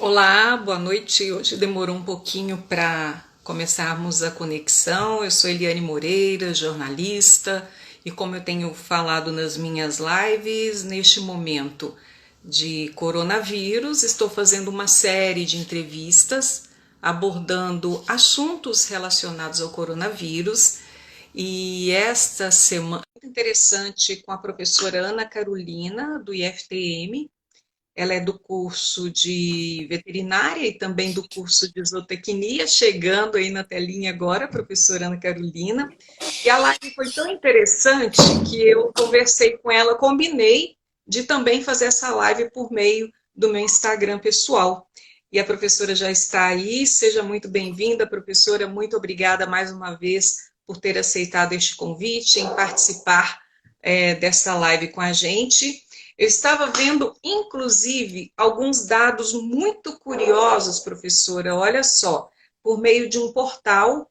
Olá, boa noite. Hoje demorou um pouquinho para começarmos a conexão. Eu sou Eliane Moreira, jornalista, e como eu tenho falado nas minhas lives, neste momento de coronavírus, estou fazendo uma série de entrevistas abordando assuntos relacionados ao coronavírus. E esta semana, muito interessante, com a professora Ana Carolina, do IFTM. Ela é do curso de veterinária e também do curso de zootecnia, chegando aí na telinha agora, a professora Ana Carolina. E a live foi tão interessante que eu conversei com ela, combinei de também fazer essa live por meio do meu Instagram pessoal. E a professora já está aí, seja muito bem-vinda, professora, muito obrigada mais uma vez por ter aceitado este convite, em participar dessa live com a gente. Eu estava vendo, inclusive, alguns dados muito curiosos, professora. Olha só, por meio de um portal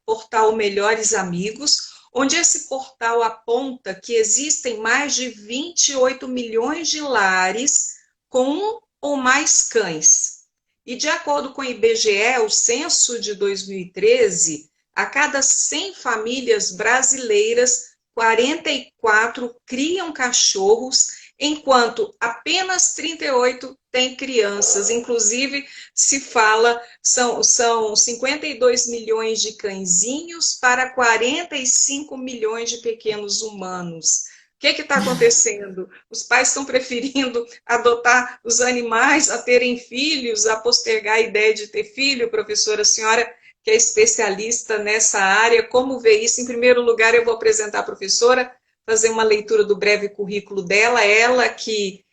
Melhores Amigos, onde esse portal aponta que existem mais de 28 milhões de lares com um ou mais cães. E de acordo com o IBGE, o censo de 2013, a cada 100 famílias brasileiras, 44 criam cachorros, enquanto apenas 38 têm crianças. Inclusive, se fala, são 52 milhões de cãezinhos para 45 milhões de pequenos humanos. O que está acontecendo? Os pais estão preferindo adotar os animais a terem filhos, a postergar a ideia de ter filho, professora, a senhora que é especialista nessa área, como vê isso? Em primeiro lugar, eu vou apresentar a professora, fazer uma leitura do breve currículo dela, ela que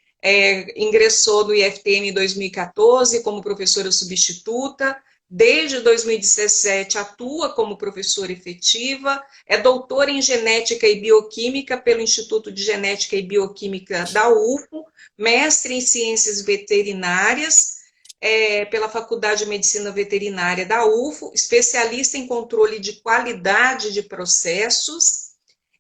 ingressou no IFTM em 2014 como professora substituta, desde 2017 atua como professora efetiva, é doutora em genética e bioquímica pelo Instituto de Genética e Bioquímica da UFO, mestre em ciências veterinárias, pela Faculdade de Medicina Veterinária da UFO, especialista em controle de qualidade de processos,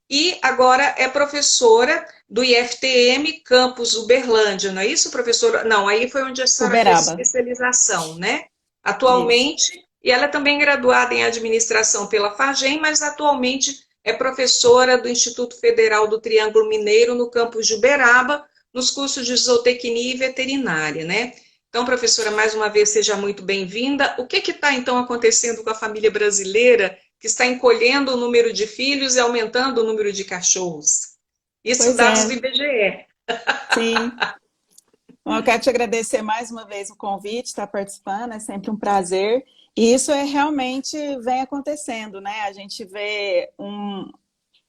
e agora é professora do IFTM Campus Uberlândia, não é isso, professora? Não, aí foi onde a senhora fez Uberaba. especialização, né? Isso. Atualmente, e ela é também graduada em administração pela FAGEM, mas atualmente é professora do Instituto Federal do Triângulo Mineiro, no campus de Uberaba, nos cursos de zootecnia e veterinária, né? Então, professora, mais uma vez, seja muito bem-vinda. O que está, então, acontecendo com a família brasileira que está encolhendo o número de filhos e aumentando o número de cachorros? Isso Pois dados do é, IBGE. sim. Bom, eu quero te agradecer mais uma vez o convite, estar participando, é sempre um prazer. E isso realmente vem acontecendo, né? A gente vê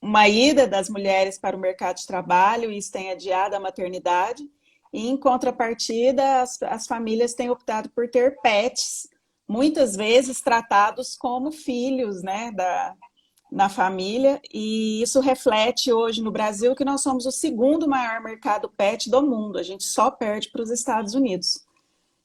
uma ida das mulheres para o mercado de trabalho, e isso tem adiado a maternidade. E, em contrapartida, as famílias têm optado por ter pets, muitas vezes tratados como filhos, né, na família, e isso reflete hoje no Brasil que nós somos o segundo maior mercado pet do mundo, a gente só perde para os Estados Unidos.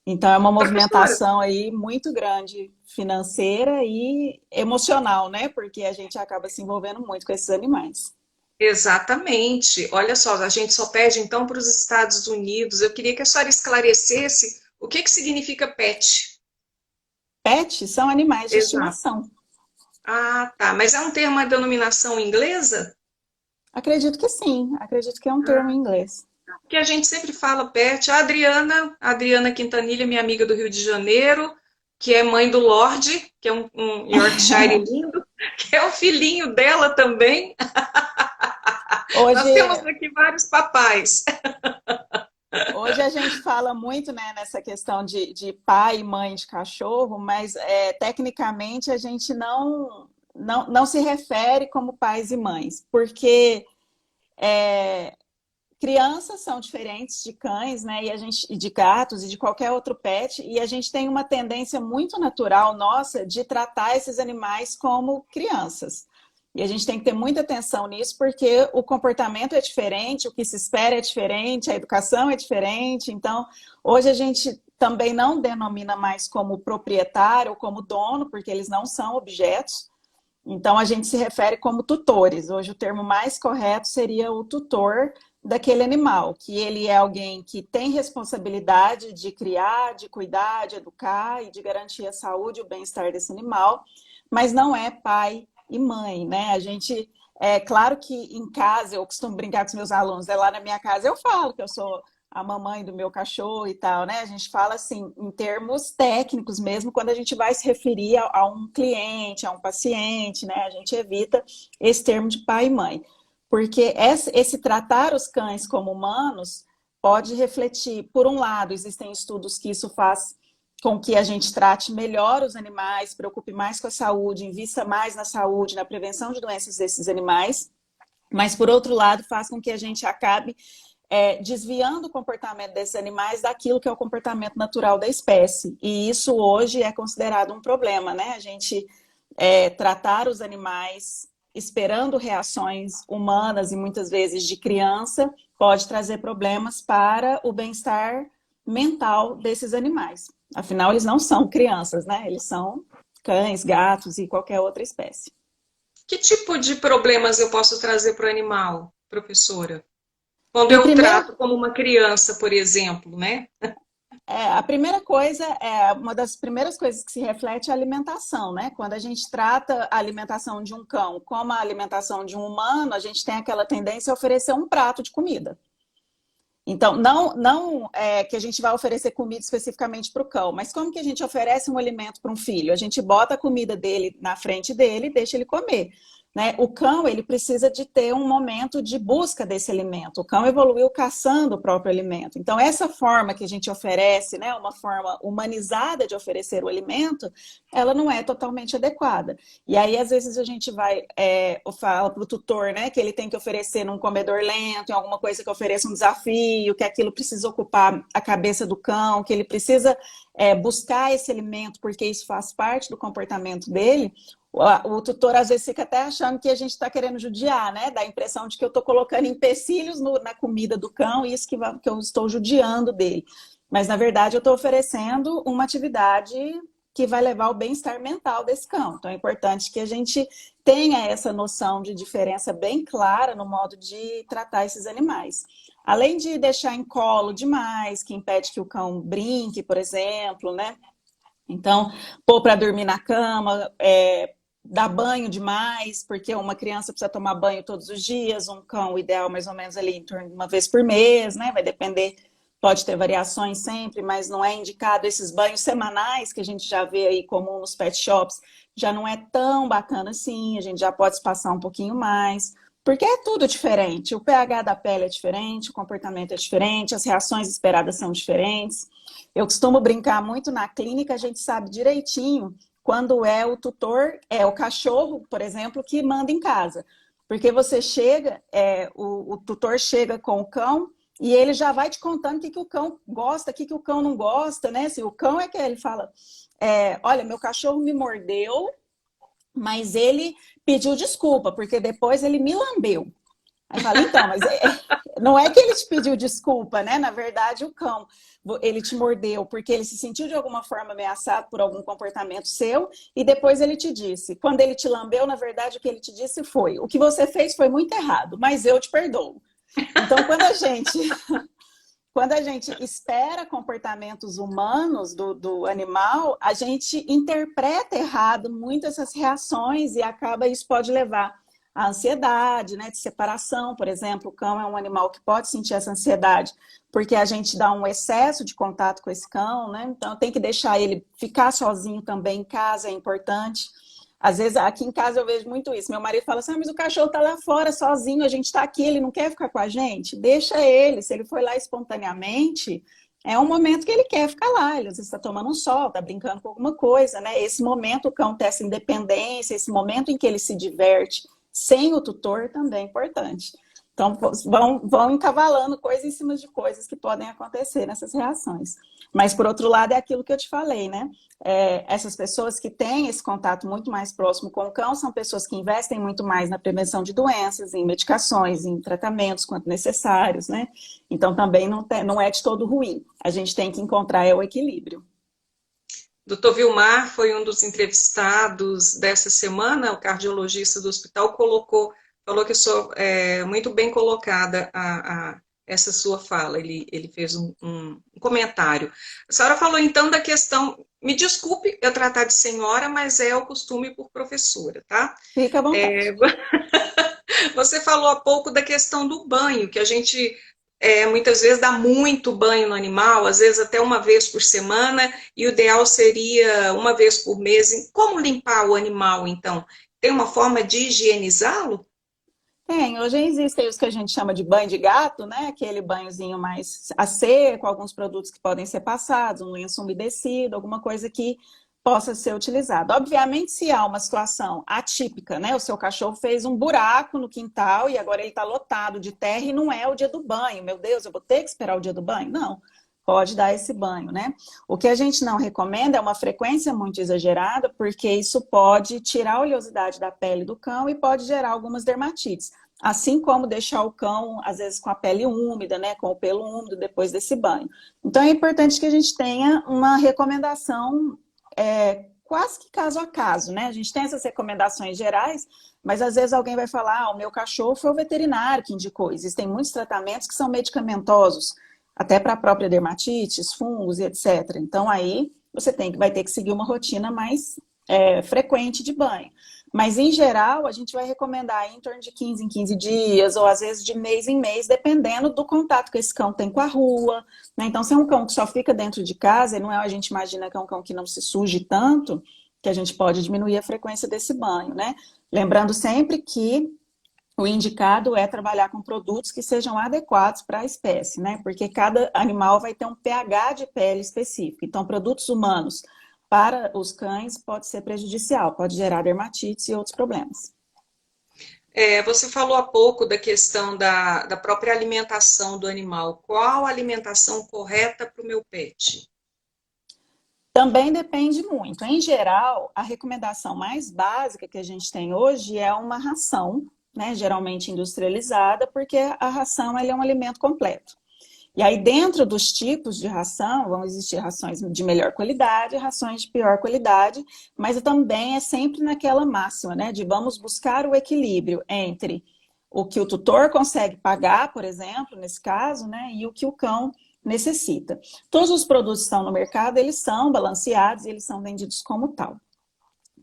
Então é uma Professora, movimentação aí muito grande, financeira e emocional, né? Porque a gente acaba se envolvendo muito com esses animais. exatamente. Olha só, a gente só pede então para os Estados Unidos. Eu queria que a senhora esclarecesse o que significa PET. Pet são animais de Exato. estimação. Ah, tá. Mas é um termo, uma denominação inglesa? Acredito que sim, acredito que é um termo em inglês. Que a gente sempre fala pet. A Adriana Quintanilha, minha amiga do Rio de Janeiro, que é mãe do Lorde, que é um Yorkshire lindo, que é o filhinho dela também. Nós temos Hoje, aqui vários papais. Hoje a gente fala muito, né, nessa questão de pai e mãe de cachorro, mas tecnicamente a gente não se refere como pais e mães, porque é, crianças são diferentes de cães, né, e de gatos e de qualquer outro pet, e a gente tem uma tendência muito natural nossa de tratar esses animais como crianças. E a gente tem que ter muita atenção nisso, porque o comportamento é diferente, o que se espera é diferente, a educação é diferente. Então, hoje a gente também não denomina mais como proprietário ou como dono, porque eles não são objetos. Então, a gente se refere como tutores. Hoje, o termo mais correto seria o tutor, daquele animal, que ele é alguém que tem responsabilidade de criar, de cuidar, de educar e de garantir a saúde e o bem-estar desse animal, mas não é pai e mãe, né? A gente, é claro que em casa, eu costumo brincar com os meus alunos, lá na minha casa eu falo que eu sou a mamãe do meu cachorro e tal, né? A gente fala assim, em termos técnicos mesmo, quando a gente vai se referir a um cliente, a um paciente, né? A gente evita esse termo de pai e mãe. Porque esse tratar os cães como humanos pode refletir, por um lado, existem estudos que isso faz com que a gente trate melhor os animais, preocupe mais com a saúde, invista mais na saúde, na prevenção de doenças desses animais, mas, por outro lado, faz com que a gente acabe desviando o comportamento desses animais daquilo que é o comportamento natural da espécie. E isso hoje é considerado um problema, né? A gente tratar os animais esperando reações humanas e muitas vezes de criança pode trazer problemas para o bem-estar mental desses animais. Afinal, eles não são crianças, né? Eles são cães, gatos e qualquer outra espécie. Que tipo de problemas eu posso trazer para o animal, professora? Quando Em eu primeiro, trato como uma criança, por exemplo, né? a primeira coisa, uma das primeiras coisas que se reflete é a alimentação, né? Quando a gente trata a alimentação de um cão como a alimentação de um humano, a gente tem aquela tendência a oferecer um prato de comida. Então, não é que a gente vai oferecer comida especificamente para o cão, mas como que a gente oferece um alimento para um filho? A gente bota a comida dele na frente dele e deixa ele comer. Né? O cão, ele precisa de ter um momento de busca desse alimento. O cão evoluiu caçando o próprio alimento. Então, essa forma que a gente oferece, né, uma forma humanizada de oferecer o alimento, ela não é totalmente adequada. E aí, às vezes, a gente fala para o tutor, né, que ele tem que oferecer num comedor lento, em alguma coisa que ofereça um desafio, que aquilo precisa ocupar a cabeça do cão, que ele precisa buscar esse alimento, porque isso faz parte do comportamento dele. O tutor às vezes fica até achando que a gente está querendo judiar, né? Dá a impressão de que eu estou colocando empecilhos na comida do cão e isso que eu estou judiando dele. Mas, na verdade, eu estou oferecendo uma atividade que vai levar ao bem-estar mental desse cão. Então, é importante que a gente tenha essa noção de diferença bem clara no modo de tratar esses animais. Além de deixar em colo demais, que impede que o cão brinque, por exemplo, né? Então, pôr para dormir na cama, dar banho demais, porque uma criança precisa tomar banho todos os dias, um cão, o ideal mais ou menos ali em torno de uma vez por mês, né? Vai depender, pode ter variações sempre, mas não é indicado esses banhos semanais que a gente já vê aí comum nos pet shops, já não é tão bacana assim, a gente já pode espaçar um pouquinho mais, porque é tudo diferente, o pH da pele é diferente, o comportamento é diferente, as reações esperadas são diferentes. Eu costumo brincar muito na clínica, a gente sabe direitinho quando é o tutor, o cachorro, por exemplo, que manda em casa. Porque você chega, o tutor chega com o cão e ele já vai te contando o que o cão gosta, o que o cão não gosta, né? Se o cão é que ele fala, olha, meu cachorro me mordeu, mas ele pediu desculpa, porque depois ele me lambeu. Aí fala, então, mas não é que ele te pediu desculpa, né? Na verdade, o cão, ele te mordeu porque ele se sentiu de alguma forma ameaçado por algum comportamento seu e depois ele te disse. Quando ele te lambeu, na verdade, o que ele te disse foi, o que você fez foi muito errado, mas eu te perdoo. Então, quando a gente espera comportamentos humanos do animal, a gente interpreta errado muito essas reações e isso pode levar a ansiedade, né, de separação, por exemplo, o cão é um animal que pode sentir essa ansiedade, porque a gente dá um excesso de contato com esse cão, né, então tem que deixar ele ficar sozinho também em casa, é importante. Às vezes, aqui em casa eu vejo muito isso, meu marido fala assim, mas o cachorro tá lá fora sozinho, a gente tá aqui, ele não quer ficar com a gente? Deixa ele, se ele foi lá espontaneamente, é um momento que ele quer ficar lá, ele às vezes está tomando um sol, está brincando com alguma coisa, né, esse momento o cão tem essa independência, esse momento em que ele se diverte, sem o tutor também é importante. Então, vão encavalando coisas em cima de coisas que podem acontecer nessas reações. Mas, por outro lado, é aquilo que eu te falei, né? Essas pessoas que têm esse contato muito mais próximo com o cão são pessoas que investem muito mais na prevenção de doenças, em medicações, em tratamentos, quanto necessários, né? Então, também não é de todo ruim. A gente tem que encontrar o equilíbrio. Dr. Vilmar foi um dos entrevistados dessa semana, o cardiologista do hospital colocou falou que eu sou muito bem colocada essa sua fala. Ele fez um comentário. A senhora falou então da questão. Me desculpe eu tratar de senhora, mas é o costume por professora, tá? Fica à vontade. É, você falou há pouco da questão do banho, que a gente muitas vezes dá muito banho no animal, às vezes até uma vez por semana, e o ideal seria uma vez por mês. Como limpar o animal, então? Tem uma forma de higienizá-lo? Tem, hoje existem os que a gente chama de banho de gato, né? Aquele banhozinho mais a seco, alguns produtos que podem ser passados, um lenço umedecido, alguma coisa que possa ser utilizada. Obviamente, se há uma situação atípica, né? O seu cachorro fez um buraco no quintal e agora ele está lotado de terra e não é o dia do banho. Meu Deus, eu vou ter que esperar o dia do banho? Não, pode dar esse banho, né? O que a gente não recomenda é uma frequência muito exagerada, porque isso pode tirar a oleosidade da pele do cão e pode gerar algumas dermatites. Assim como deixar o cão, às vezes, com a pele úmida, né? Com o pelo úmido depois desse banho. Então é importante que a gente tenha uma recomendação quase que caso a caso, né? A gente tem essas recomendações gerais, mas às vezes alguém vai falar, o meu cachorro foi o veterinário que indicou. Existem muitos tratamentos que são medicamentosos, até para a própria dermatites, fungos e etc. Então aí você vai ter que seguir uma rotina mais frequente de banho. Mas em geral a gente vai recomendar em torno de 15 em 15 dias, ou às vezes de mês em mês, dependendo do contato que esse cão tem com a rua, né? Então se é um cão que só fica dentro de casa, e não é, a gente imagina que é um cão que não se suje tanto, que a gente pode diminuir a frequência desse banho, né? Lembrando sempre que o indicado é trabalhar com produtos que sejam adequados para a espécie, né? Porque cada animal vai ter um pH de pele específico. Então, produtos humanos para os cães pode ser prejudicial, pode gerar dermatites e outros problemas. Você falou há pouco da questão da própria alimentação do animal. Qual a alimentação correta para o meu pet? Também depende muito. Em geral, a recomendação mais básica que a gente tem hoje é uma ração, né, geralmente industrializada, porque a ração é um alimento completo. E aí, dentro dos tipos de ração, vão existir rações de melhor qualidade, rações de pior qualidade, mas também é sempre naquela máxima, né, de vamos buscar o equilíbrio entre o que o tutor consegue pagar, por exemplo, nesse caso, né, e o que o cão necessita. Todos os produtos que estão no mercado, eles são balanceados e eles são vendidos como tal.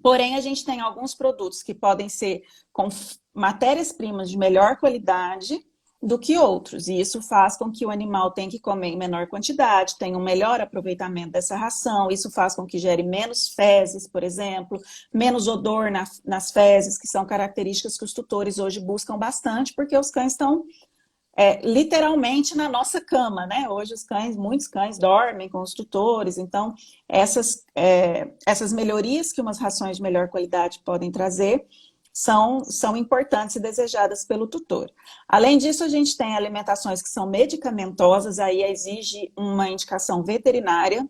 Porém, a gente tem alguns produtos que podem ser com matérias-primas de melhor qualidade do que outros. E isso faz com que o animal tenha que comer em menor quantidade, tenha um melhor aproveitamento dessa ração. Isso faz com que gere menos fezes, por exemplo, menos odor nas fezes, que são características que os tutores hoje buscam bastante, porque os cães estão literalmente na nossa cama, né? Hoje muitos cães dormem com os tutores, então essas melhorias que umas rações de melhor qualidade podem trazer são importantes e desejadas pelo tutor. Além disso, a gente tem alimentações que são medicamentosas, aí exige uma indicação veterinária.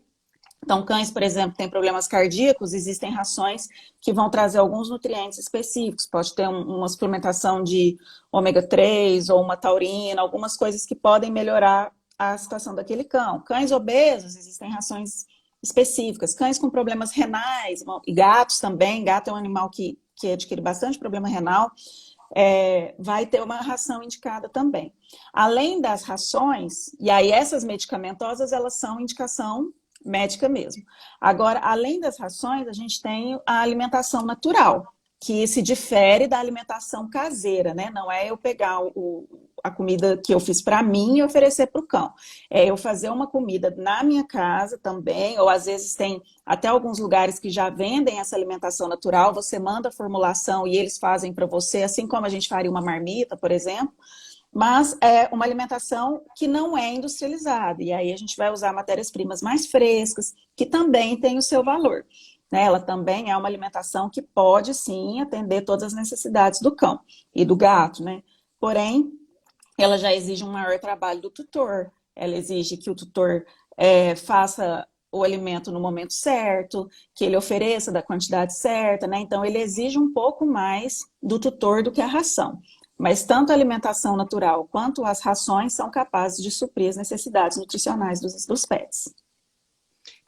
Então, cães, por exemplo, têm problemas cardíacos, existem rações que vão trazer alguns nutrientes específicos. Pode ter uma suplementação de ômega 3 ou uma taurina, algumas coisas que podem melhorar a situação daquele cão. Cães obesos, existem rações específicas. Cães com problemas renais, e gatos também. Gato é um animal que adquire bastante problema renal. Vai ter uma ração indicada também. Além das rações, e aí essas medicamentosas, elas são indicação médica mesmo. Agora, além das rações, a gente tem a alimentação natural, que se difere da alimentação caseira, né? Não é eu pegar a comida que eu fiz para mim e oferecer para o cão. É eu fazer uma comida na minha casa também, ou às vezes tem até alguns lugares que já vendem essa alimentação natural, você manda a formulação e eles fazem para você, assim como a gente faria uma marmita, por exemplo. Mas é uma alimentação que não é industrializada. E aí a gente vai usar matérias-primas mais frescas, que também tem o seu valor. Né? Ela também é uma alimentação que pode, sim, atender todas as necessidades do cão e do gato. Né? Porém, ela já exige um maior trabalho do tutor. Ela exige que o tutor faça o alimento no momento certo, que ele ofereça da quantidade certa. Né? Então, ele exige um pouco mais do tutor do que a ração. Mas tanto a alimentação natural quanto as rações são capazes de suprir as necessidades nutricionais dos pets.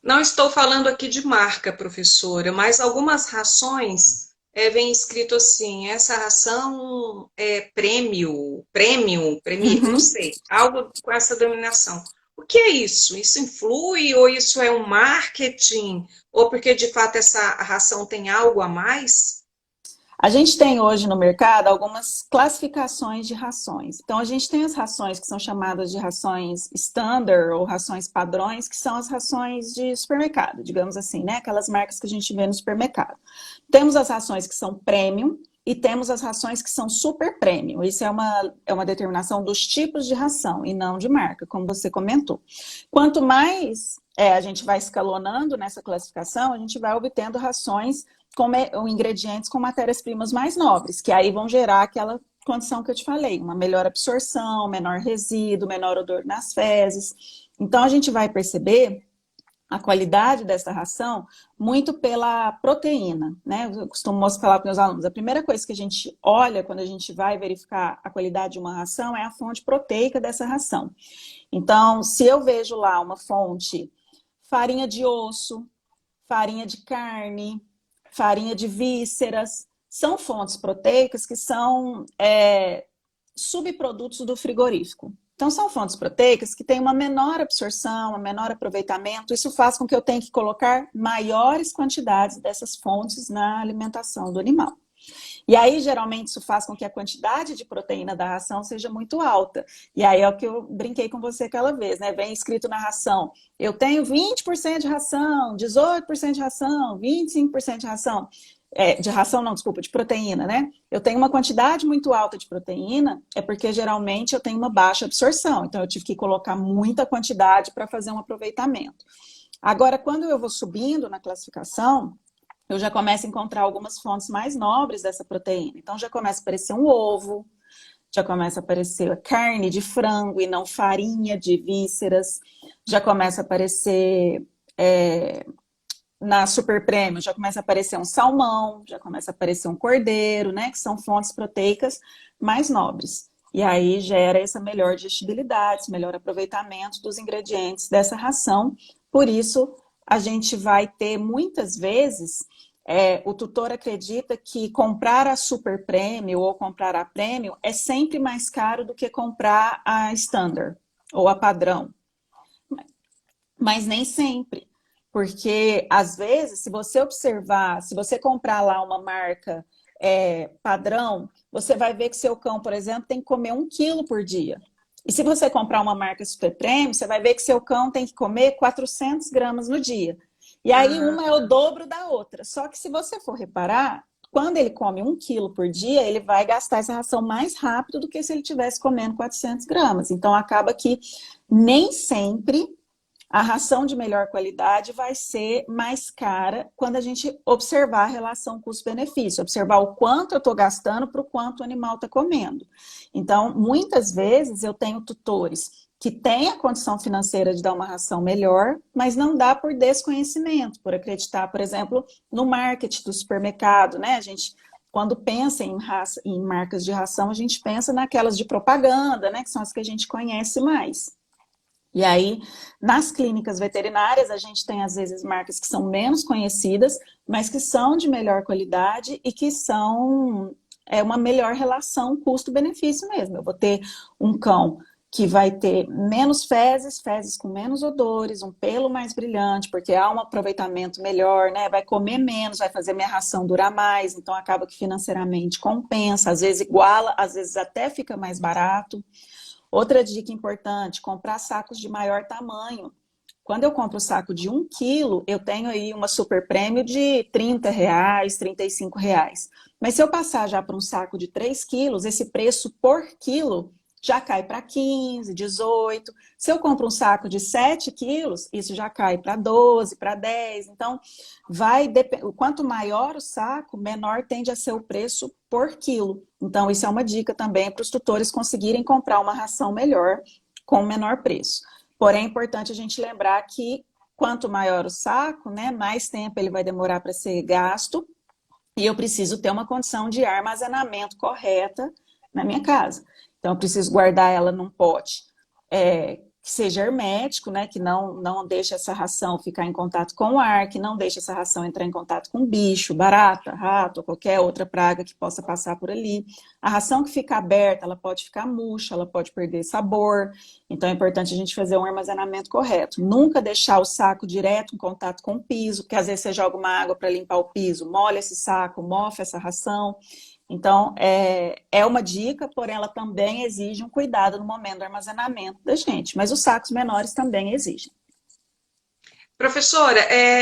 Não estou falando aqui de marca, professora, mas algumas rações vem escrito assim, essa ração é prêmio, não Uhum. sei, algo com essa denominação. O que é isso? Isso influi ou isso é um marketing? Ou porque de fato essa ração tem algo a mais? A gente tem hoje no mercado algumas classificações de rações. Então, a gente tem as rações que são chamadas de rações standard ou rações padrões, que são as rações de supermercado, digamos assim, né? Aquelas marcas que a gente vê no supermercado. Temos as rações que são premium e temos as rações que são super premium. Isso é uma determinação dos tipos de ração e não de marca, como você comentou. Quanto mais a gente vai escalonando nessa classificação, a gente vai obtendo rações com ingredientes com matérias-primas mais nobres, que aí vão gerar aquela condição que eu te falei, uma melhor absorção, menor resíduo, menor odor nas fezes. Então, a gente vai perceber a qualidade dessa ração muito pela proteína, né? Eu costumo falar para meus alunos, a primeira coisa que a gente olha quando a gente vai verificar a qualidade de uma ração é a fonte proteica dessa ração. Então, se eu vejo lá uma fonte farinha de osso, farinha de carne, farinha de vísceras, são fontes proteicas que são subprodutos do frigorífico. Então, são fontes proteicas que têm uma menor absorção, um menor aproveitamento. Isso faz com que eu tenha que colocar maiores quantidades dessas fontes na alimentação do animal. E aí, geralmente, isso faz com que a quantidade de proteína da ração seja muito alta. E aí é o que eu brinquei com você aquela vez, né? Vem escrito na ração, eu tenho 20% de ração, 18% de ração, 25% de ração. De ração, não, desculpa, de proteína, né? Eu tenho uma quantidade muito alta de proteína, é porque geralmente eu tenho uma baixa absorção. Então, eu tive que colocar muita quantidade para fazer um aproveitamento. Agora, quando eu vou subindo na classificação, eu já começo a encontrar algumas fontes mais nobres dessa proteína. Então, já começa a aparecer um ovo, já começa a aparecer a carne de frango e não farinha de vísceras, já começa a aparecer na Super Prêmio, já começa a aparecer um salmão, já começa a aparecer um cordeiro, né? Que são fontes proteicas mais nobres. E aí gera essa melhor digestibilidade, esse melhor aproveitamento dos ingredientes dessa ração. Por isso, a gente vai ter muitas vezes, o tutor acredita que comprar a Super Prêmio ou comprar a Prêmio é sempre mais caro do que comprar a Standard ou a padrão. Mas nem sempre. Porque, às vezes, se você observar, se você comprar lá uma marca padrão, você vai ver que seu cão, por exemplo, tem que comer 1 quilo por dia. E se você comprar uma marca super premium, você vai ver que seu cão tem que comer 400 gramas no dia. E aí Ah, uma é o dobro da outra. Só que se você for reparar, quando ele come 1 quilo por dia, ele vai gastar essa ração mais rápido do que se ele estivesse comendo 400 gramas. Então acaba que nem sempre a ração de melhor qualidade vai ser mais cara quando a gente observar a relação custo-benefício, observar o quanto eu estou gastando para o quanto o animal está comendo. Então, muitas vezes eu tenho tutores que têm a condição financeira de dar uma ração melhor, mas não dá por desconhecimento, por acreditar, por exemplo, no marketing do supermercado, né? A gente, quando pensa em marcas de ração, a gente pensa naquelas de propaganda, né? Que são as que a gente conhece mais. E aí, nas clínicas veterinárias, a gente tem, às vezes, marcas que são menos conhecidas, mas que são de melhor qualidade e que são uma melhor relação custo-benefício mesmo. Eu vou ter um cão que vai ter menos fezes, fezes com menos odores, um pelo mais brilhante, porque há um aproveitamento melhor, né? Vai comer menos, vai fazer minha ração durar mais, então acaba que financeiramente compensa, às vezes iguala, às vezes até fica mais barato. Outra dica importante, comprar sacos de maior tamanho. Quando eu compro o saco de 1 quilo, eu tenho aí uma super prêmio de R$ 30, R$ 35. Mas se eu passar já para um saco de 3 quilos, esse preço por quilo já cai para 15, 18. Se eu compro um saco de 7 quilos, isso já cai para 12, para 10. Então, quanto maior o saco, menor tende a ser o preço por quilo. Então, isso é uma dica também para os tutores conseguirem comprar uma ração melhor com menor preço. Porém, é importante a gente lembrar que quanto maior o saco, né, mais tempo ele vai demorar para ser gasto e eu preciso ter uma condição de armazenamento correta na minha casa. Então, eu preciso guardar ela num pote que seja hermético, né, que não deixe essa ração ficar em contato com o ar, que não deixe essa ração entrar em contato com bicho, barata, rato, ou qualquer outra praga que possa passar por ali. A ração que fica aberta, ela pode ficar murcha, ela pode perder sabor, então é importante a gente fazer um armazenamento correto. Nunca deixar o saco direto em contato com o piso, porque às vezes você joga uma água para limpar o piso, molha esse saco, mofa essa ração. Então, é uma dica, porém ela também exige um cuidado no momento do armazenamento da gente. Mas os sacos menores também exigem. Professora,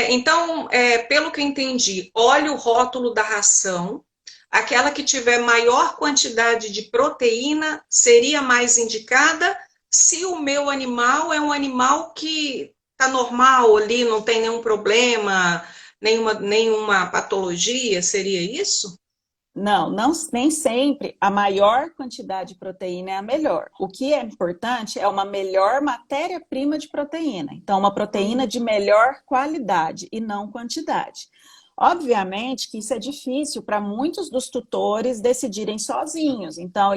então, pelo que eu entendi, olhe o rótulo da ração, aquela que tiver maior quantidade de proteína seria mais indicada se o meu animal é um animal que está normal ali, não tem nenhum problema, nenhuma patologia, seria isso? Não, nem sempre a maior quantidade de proteína é a melhor. O que é importante é uma melhor matéria-prima de proteína. Então, uma proteína de melhor qualidade e não quantidade. Obviamente que isso é difícil para muitos dos tutores decidirem sozinhos. Então,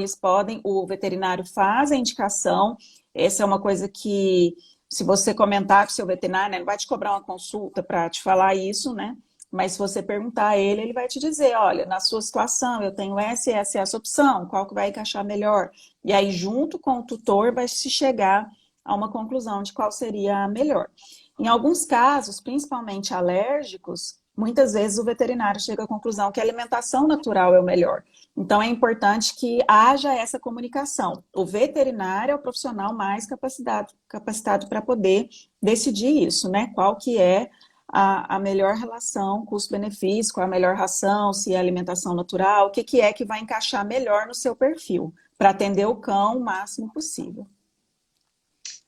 o veterinário faz a indicação. Essa é uma coisa que, se você comentar com o seu veterinário, né, ele vai te cobrar uma consulta para te falar isso, né? Mas se você perguntar a ele, ele vai te dizer, olha, na sua situação eu tenho essa opção, qual que vai encaixar melhor? E aí, junto com o tutor, vai se chegar a uma conclusão de qual seria a melhor. Em alguns casos, principalmente alérgicos, muitas vezes o veterinário chega à conclusão que a alimentação natural é o melhor. Então, é importante que haja essa comunicação. O veterinário é o profissional mais capacitado para poder decidir isso, né? Qual que é a melhor relação custo-benefício, qual a melhor ração, se é alimentação natural, o que é que vai encaixar melhor no seu perfil, para atender o cão o máximo possível.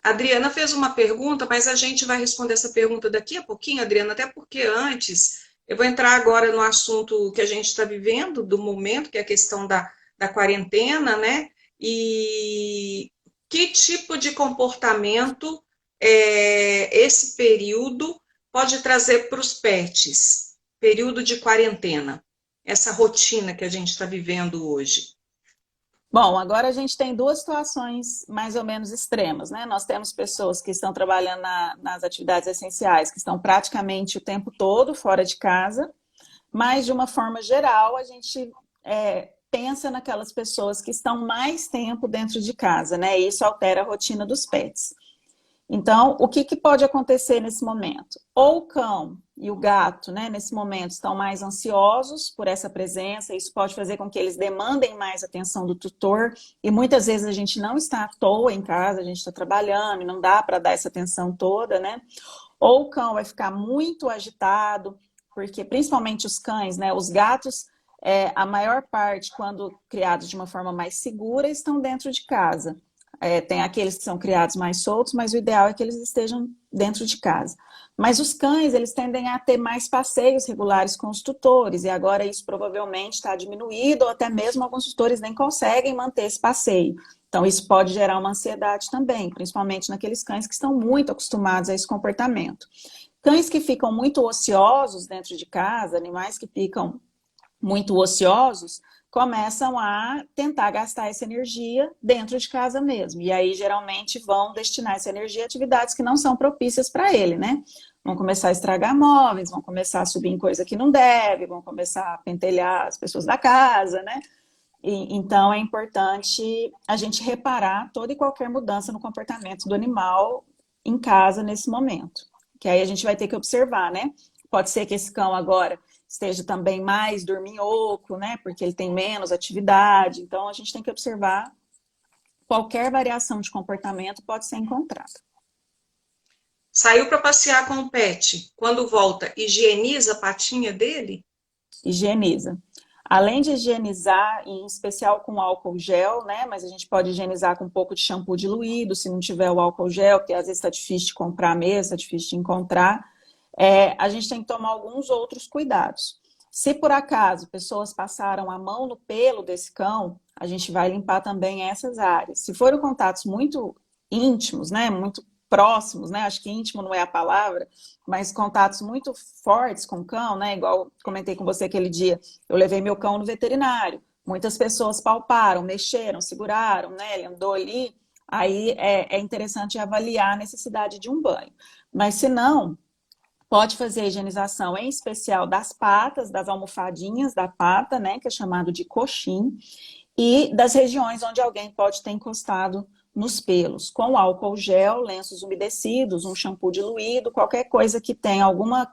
A Adriana fez uma pergunta, mas a gente vai responder essa pergunta daqui a pouquinho, Adriana, até porque antes eu vou entrar agora no assunto que a gente está vivendo, do momento, que é a questão da quarentena, né? E que tipo de comportamento esse período pode trazer para os pets, período de quarentena, essa rotina que a gente está vivendo hoje? Bom, agora a gente tem duas situações mais ou menos extremas, né? Nós temos pessoas que estão trabalhando nas atividades essenciais, que estão praticamente o tempo todo fora de casa, mas de uma forma geral a gente pensa naquelas pessoas que estão mais tempo dentro de casa, né? E isso altera a rotina dos pets. Então, o que pode acontecer nesse momento? Ou o cão e o gato, né, nesse momento, estão mais ansiosos por essa presença, isso pode fazer com que eles demandem mais atenção do tutor, e muitas vezes a gente não está à toa em casa, a gente está trabalhando e não dá para dar essa atenção toda, né? Ou o cão vai ficar muito agitado, porque principalmente os cães, né, os gatos, a maior parte, quando criados de uma forma mais segura, estão dentro de casa. Tem aqueles que são criados mais soltos, mas o ideal é que eles estejam dentro de casa. Mas os cães, eles tendem a ter mais passeios regulares com os tutores, e agora isso provavelmente está diminuído, ou até mesmo alguns tutores nem conseguem manter esse passeio. Então isso pode gerar uma ansiedade também, principalmente naqueles cães que estão muito acostumados a esse comportamento. Cães que ficam muito ociosos dentro de casa, animais que ficam muito ociosos, começam a tentar gastar essa energia dentro de casa mesmo. E aí, geralmente, vão destinar essa energia a atividades que não são propícias para ele, né? Vão começar a estragar móveis, vão começar a subir em coisa que não deve, vão começar a pentelhar as pessoas da casa, né? Então, é importante a gente reparar toda e qualquer mudança no comportamento do animal em casa nesse momento. Que aí a gente vai ter que observar, né? Pode ser que esse cão agora esteja também mais dorminhoco, né? Porque ele tem menos atividade. Então, a gente tem que observar qualquer variação de comportamento pode ser encontrada. Saiu para passear com o pet. Quando volta, higieniza a patinha dele? Higieniza. Além de higienizar, em especial com álcool gel, né? Mas a gente pode higienizar com um pouco de shampoo diluído, se não tiver o álcool gel, porque às vezes está difícil de comprar mesmo, está difícil de encontrar. A gente tem que tomar alguns outros cuidados. Se por acaso pessoas passaram a mão no pelo desse cão, a gente vai limpar também essas áreas. Se foram contatos muito íntimos, né, muito próximos, né, acho que íntimo não é a palavra, mas contatos muito fortes com o cão, né, igual comentei com você aquele dia, eu levei meu cão no veterinário, muitas pessoas palparam, mexeram, seguraram, né, ele andou ali, aí é interessante avaliar a necessidade de um banho. Mas se não, pode fazer a higienização, em especial das patas, das almofadinhas da pata, né, que é chamado de coxim, e das regiões onde alguém pode ter encostado nos pelos, com álcool gel, lenços umedecidos, um shampoo diluído, qualquer coisa que tenha alguma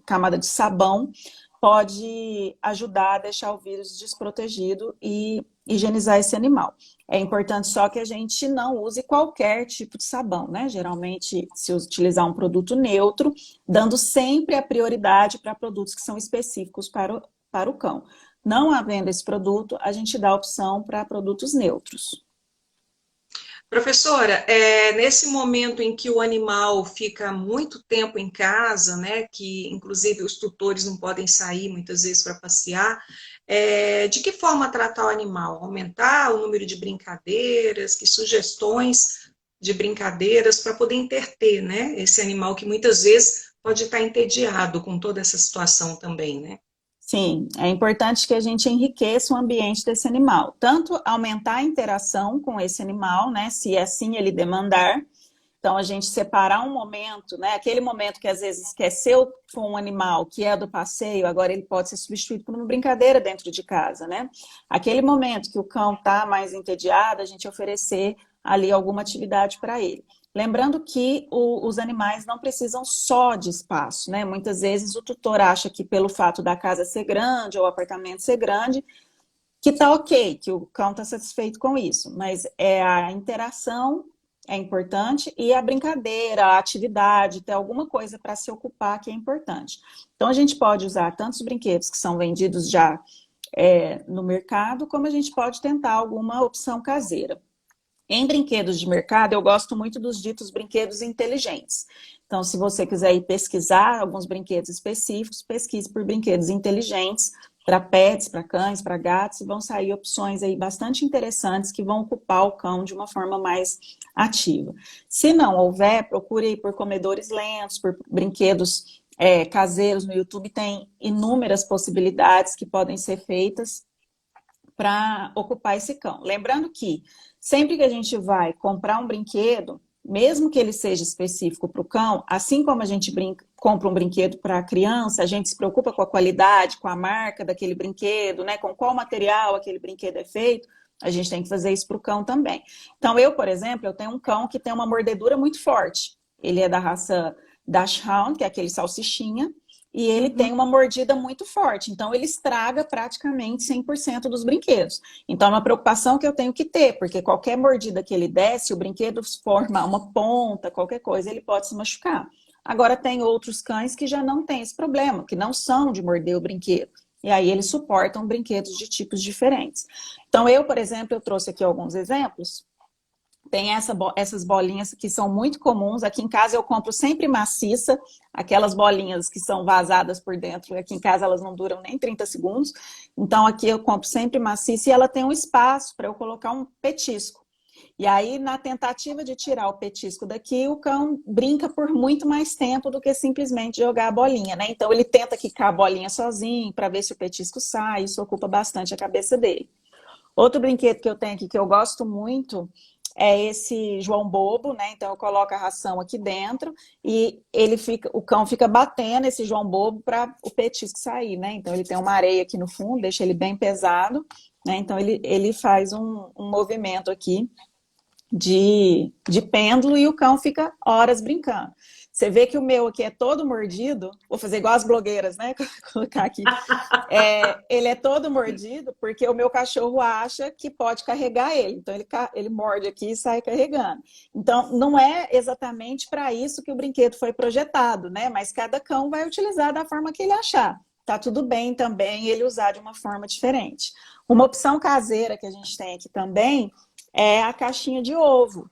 camada de sabão, pode ajudar a deixar o vírus desprotegido e higienizar esse animal. É importante só que a gente não use qualquer tipo de sabão, né? Geralmente, se utilizar um produto neutro, dando sempre a prioridade para produtos que são específicos para o cão. Não havendo esse produto, a gente dá a opção para produtos neutros. Professora, nesse momento em que o animal fica muito tempo em casa, né, que inclusive os tutores não podem sair muitas vezes para passear, de que forma tratar o animal? Aumentar o número de brincadeiras, que sugestões de brincadeiras para poder entreter, né, esse animal que muitas vezes pode estar entediado com toda essa situação também, né? Sim, é importante que a gente enriqueça o ambiente desse animal. Tanto aumentar a interação com esse animal, né? Se assim ele demandar. Então, a gente separar um momento, né? Aquele momento que às vezes esqueceu com um animal que é do passeio, agora ele pode ser substituído por uma brincadeira dentro de casa, né? Aquele momento que o cão está mais entediado, a gente oferecer ali alguma atividade para ele. Lembrando que os animais não precisam só de espaço, né? Muitas vezes o tutor acha que pelo fato da casa ser grande ou o apartamento ser grande, que tá ok, que o cão está satisfeito com isso, mas é a interação é importante e a brincadeira, a atividade, ter alguma coisa para se ocupar que é importante. Então a gente pode usar tantos brinquedos que são vendidos já no mercado, como a gente pode tentar alguma opção caseira. Em brinquedos de mercado, eu gosto muito dos ditos brinquedos inteligentes. Então, se você quiser ir pesquisar alguns brinquedos específicos, pesquise por brinquedos inteligentes, para pets, para cães, para gatos, e vão sair opções aí bastante interessantes que vão ocupar o cão de uma forma mais ativa. Se não houver, procure aí por comedores lentos, por brinquedos caseiros no YouTube, tem inúmeras possibilidades que podem ser feitas para ocupar esse cão. Lembrando que sempre que a gente vai comprar um brinquedo, mesmo que ele seja específico para o cão, assim como a gente compra um brinquedo para a criança, a gente se preocupa com a qualidade, com a marca daquele brinquedo, né, com qual material aquele brinquedo é feito, a gente tem que fazer isso para o cão também. Então, eu, por exemplo, eu tenho um cão que tem uma mordedura muito forte. Ele é da raça Dachshund, que é aquele salsichinha, e ele tem uma mordida muito forte, então ele estraga praticamente 100% dos brinquedos. Então é uma preocupação que eu tenho que ter, porque qualquer mordida que ele desce, o brinquedo forma uma ponta, qualquer coisa, ele pode se machucar. Agora tem outros cães que já não têm esse problema, que não são de morder o brinquedo. E aí eles suportam brinquedos de tipos diferentes. Então eu, por exemplo, eu trouxe aqui alguns exemplos. Tem essas bolinhas que são muito comuns. Aqui em casa eu compro sempre maciça, aquelas bolinhas que são vazadas por dentro. Aqui em casa elas não duram nem 30 segundos. Então aqui eu compro sempre maciça e ela tem um espaço para eu colocar um petisco. E aí, na tentativa de tirar o petisco daqui, o cão brinca por muito mais tempo do que simplesmente jogar a bolinha, né? Então ele tenta quicar a bolinha sozinho para ver se o petisco sai. Isso ocupa bastante a cabeça dele. Outro brinquedo que eu tenho aqui que eu gosto muito é esse João Bobo, né? Então eu coloco a ração aqui dentro e o cão fica batendo esse João Bobo para o petisco sair, né? Então ele tem uma areia aqui no fundo, deixa ele bem pesado, né? Então ele faz um movimento aqui de pêndulo e o cão fica horas brincando. Você vê que o meu aqui é todo mordido, vou fazer igual as blogueiras, né? Colocar aqui. Ele é todo mordido porque o meu cachorro acha que pode carregar ele. Então ele morde aqui e sai carregando. Então não é exatamente para isso que o brinquedo foi projetado, né? Mas cada cão vai utilizar da forma que ele achar. Tá tudo bem também ele usar de uma forma diferente. Uma opção caseira que a gente tem aqui também é a caixinha de ovo.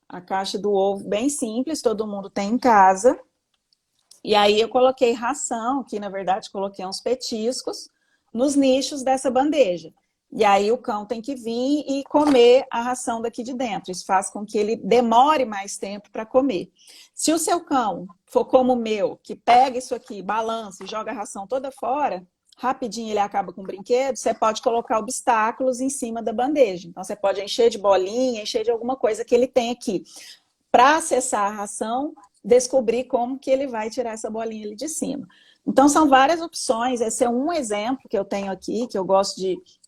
A caixa do ovo bem simples, todo mundo tem em casa. E aí eu coloquei ração, que na verdade coloquei uns petiscos, nos nichos dessa bandeja. E aí o cão tem que vir e comer a ração daqui de dentro. Isso faz com que ele demore mais tempo para comer. Se o seu cão for como o meu, que pega isso aqui, balança e joga a ração toda fora, rapidinho ele acaba com o brinquedo, você pode colocar obstáculos em cima da bandeja. Então, você pode encher de bolinha, encher de alguma coisa que ele tem aqui. Para acessar a ração, descobrir como que ele vai tirar essa bolinha ali de cima. Então, são várias opções. Esse é um exemplo que eu tenho aqui, que eu gosto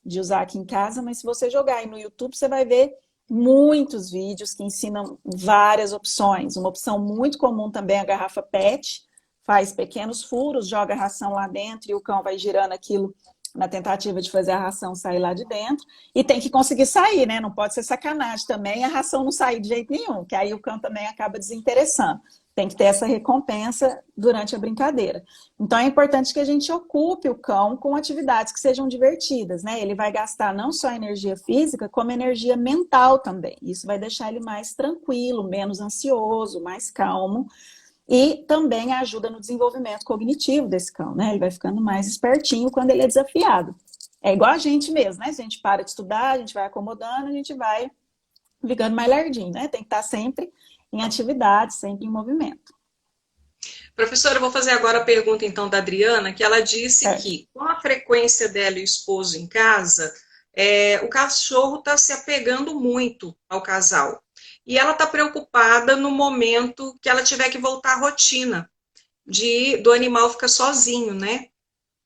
de usar aqui em casa, mas se você jogar aí no YouTube, você vai ver muitos vídeos que ensinam várias opções. Uma opção muito comum também é a garrafa PET, faz pequenos furos, joga a ração lá dentro e o cão vai girando aquilo na tentativa de fazer a ração sair lá de dentro. E tem que conseguir sair, né? Não pode ser sacanagem também a ração não sair de jeito nenhum, que aí o cão também acaba desinteressando. Tem que ter essa recompensa durante a brincadeira. Então é importante que a gente ocupe o cão com atividades que sejam divertidas, né? Ele vai gastar não só energia física, como energia mental também. Isso vai deixar ele mais tranquilo, menos ansioso, mais calmo. E também ajuda no desenvolvimento cognitivo desse cão, né? Ele vai ficando mais espertinho quando ele é desafiado. É igual a gente mesmo, né? Se a gente para de estudar, a gente vai acomodando, a gente vai ficando mais lerdinho, né? Tem que estar sempre em atividade, sempre em movimento. Professora, eu vou fazer agora a pergunta então da Adriana, que ela disse que com a frequência dela e o esposo em casa, o cachorro está se apegando muito ao casal. E ela está preocupada no momento que ela tiver que voltar à rotina do animal ficar sozinho, né?